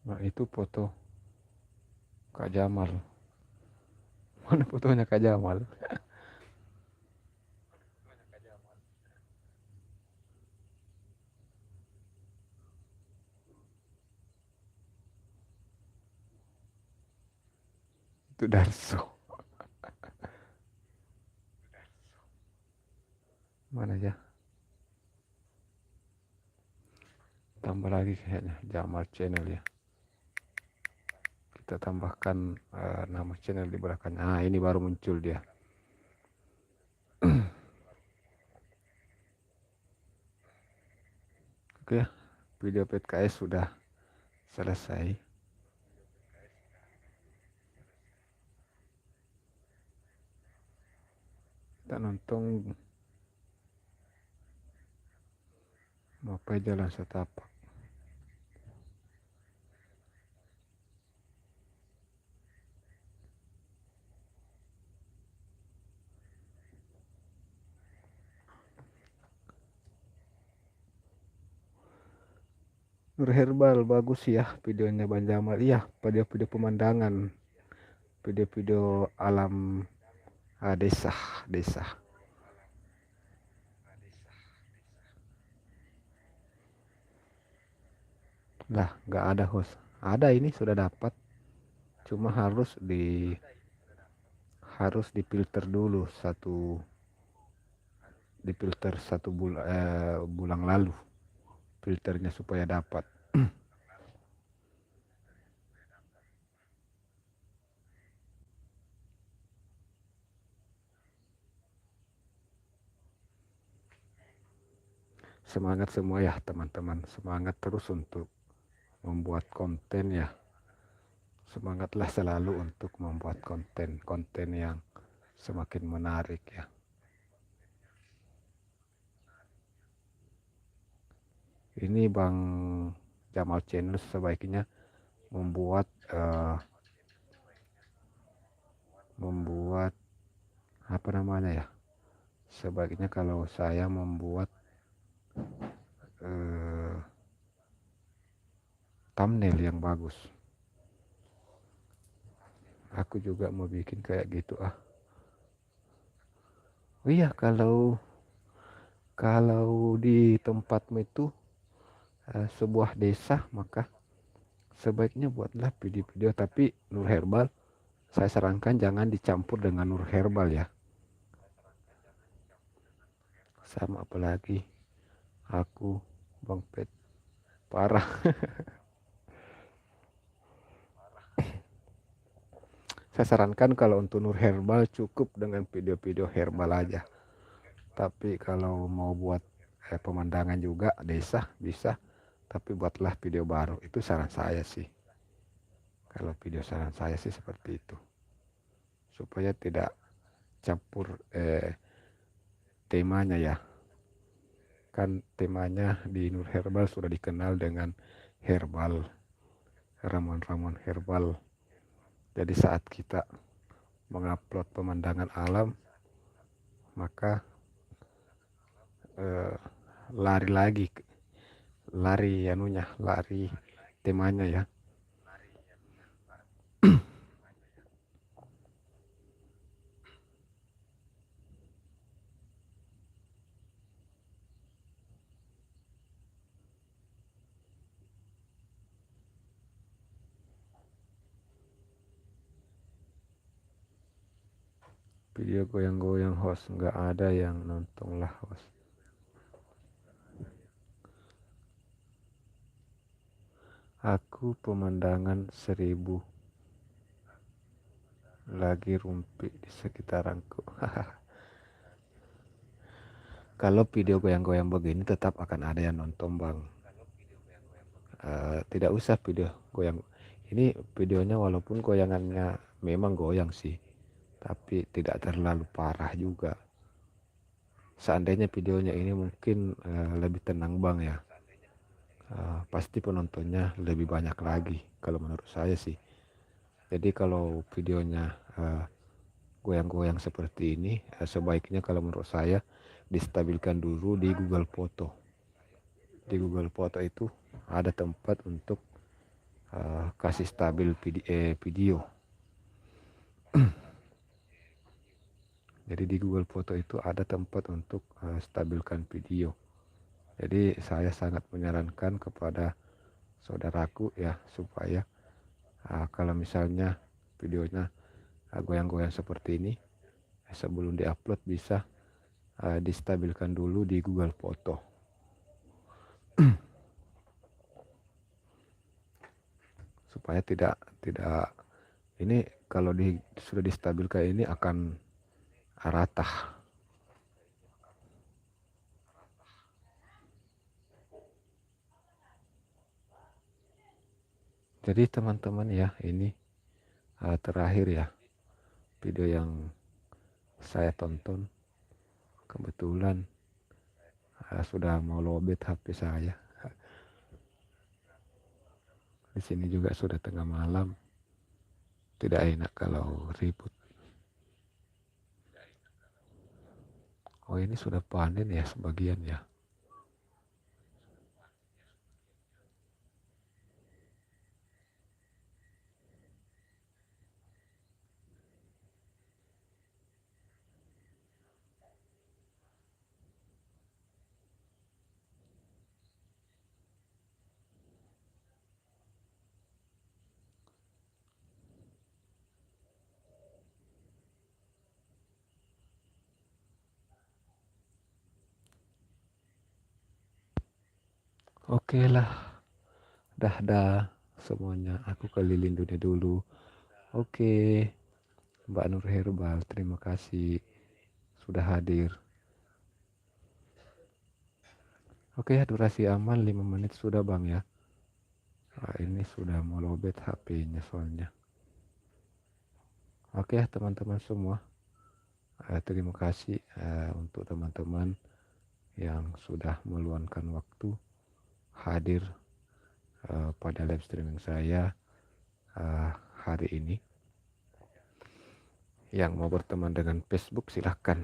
Nah itu foto Kak Jamal. Mana fotonya Kak Jamal? Itu Darso. Mana ya? Tambah lagi kayaknya Jamal channel ya. Kita tambahkan nama channel di belakangnya. Nah ini baru muncul dia. Oke, video PKS sudah selesai. Kita nonton Mapai Jalan Setapak. Nur Herbal bagus ya videonya Bang Jamal. Iya, video-video pemandangan, video-video alam desa, desa. Lah, nggak ada host. Ada ini sudah dapat. Cuma harus difilter dulu difilter bulan lalu filternya supaya dapat. Semangat semua ya teman-teman, semangat terus untuk membuat konten ya. Semangatlah selalu untuk membuat konten yang semakin menarik ya. Ini Bang Jamal Channel sebaiknya membuat apa namanya ya, sebaiknya kalau saya membuat thumbnail yang bagus. Aku juga mau bikin kayak gitu ah. Oh iya, kalau di tempatmu itu sebuah desa, maka sebaiknya buatlah video-video, tapi Nur Herbal saya sarankan jangan dicampur dengan Nur Herbal ya. Sama apalagi aku Bang Pet parah. Saya sarankan kalau untuk Nur Herbal cukup dengan video-video herbal aja. Tapi kalau mau buat pemandangan juga desa bisa, tapi buatlah video baru. Itu saran saya sih. Kalau video saran saya sih seperti itu. Supaya tidak campur temanya ya. Kan temanya di Nur Herbal sudah dikenal dengan herbal, ramuan-ramuan herbal. Jadi saat kita mengupload pemandangan alam, maka lari temanya ya. Video goyang-goyang host, nggak ada yang nonton lah host. Aku pemandangan 1000 lagi rumpi di sekitaranku. Kalau video goyang-goyang begini tetap akan ada yang nonton Bang. Tidak usah video goyang. Ini videonya walaupun goyangannya memang goyang sih, tapi tidak terlalu parah juga. Seandainya videonya ini mungkin lebih tenang Bang ya, pasti penontonnya lebih banyak lagi kalau menurut saya sih. Jadi kalau videonya goyang-goyang seperti ini, sebaiknya kalau menurut saya distabilkan dulu di Google Foto. Di Google Foto itu ada tempat untuk kasih stabil video. Jadi di Google Foto itu ada tempat untuk stabilkan video. Jadi saya sangat menyarankan kepada saudaraku ya, supaya kalau misalnya videonya goyang-goyang seperti ini, sebelum diupload bisa distabilkan dulu di Google Foto. Supaya tidak ini kalau sudah distabilkan ini akan rata. Jadi teman-teman ya, ini terakhir ya video yang saya tonton. Kebetulan sudah mau lowbat HP saya. Di sini juga sudah tengah malam. Tidak enak kalau ribut. Oh, ini sudah panen ya sebagian ya. Oke lah, dah semuanya. Aku keliling dunia dulu. Oke, Mbak Nur Herbal, terima kasih sudah hadir. Oke ya, durasi aman 5 menit sudah bang ya. Ini sudah mau lowbat HP-nya soalnya. Oke ya teman-teman semua, terima kasih untuk teman-teman yang sudah meluangkan waktu hadir pada live streaming saya hari ini. Yang mau berteman dengan Facebook silahkan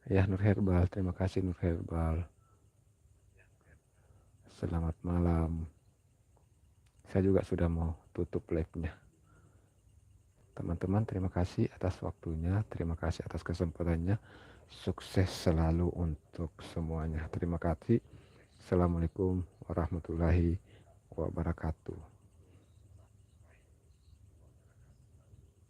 ya. Nur Herbal, terima kasih Nur Herbal, selamat malam. Saya juga sudah mau tutup live-nya. Teman-teman, terima kasih atas waktunya, terima kasih atas kesempatannya. Sukses selalu untuk semuanya. Terima kasih. Assalamualaikum warahmatullahi wabarakatuh.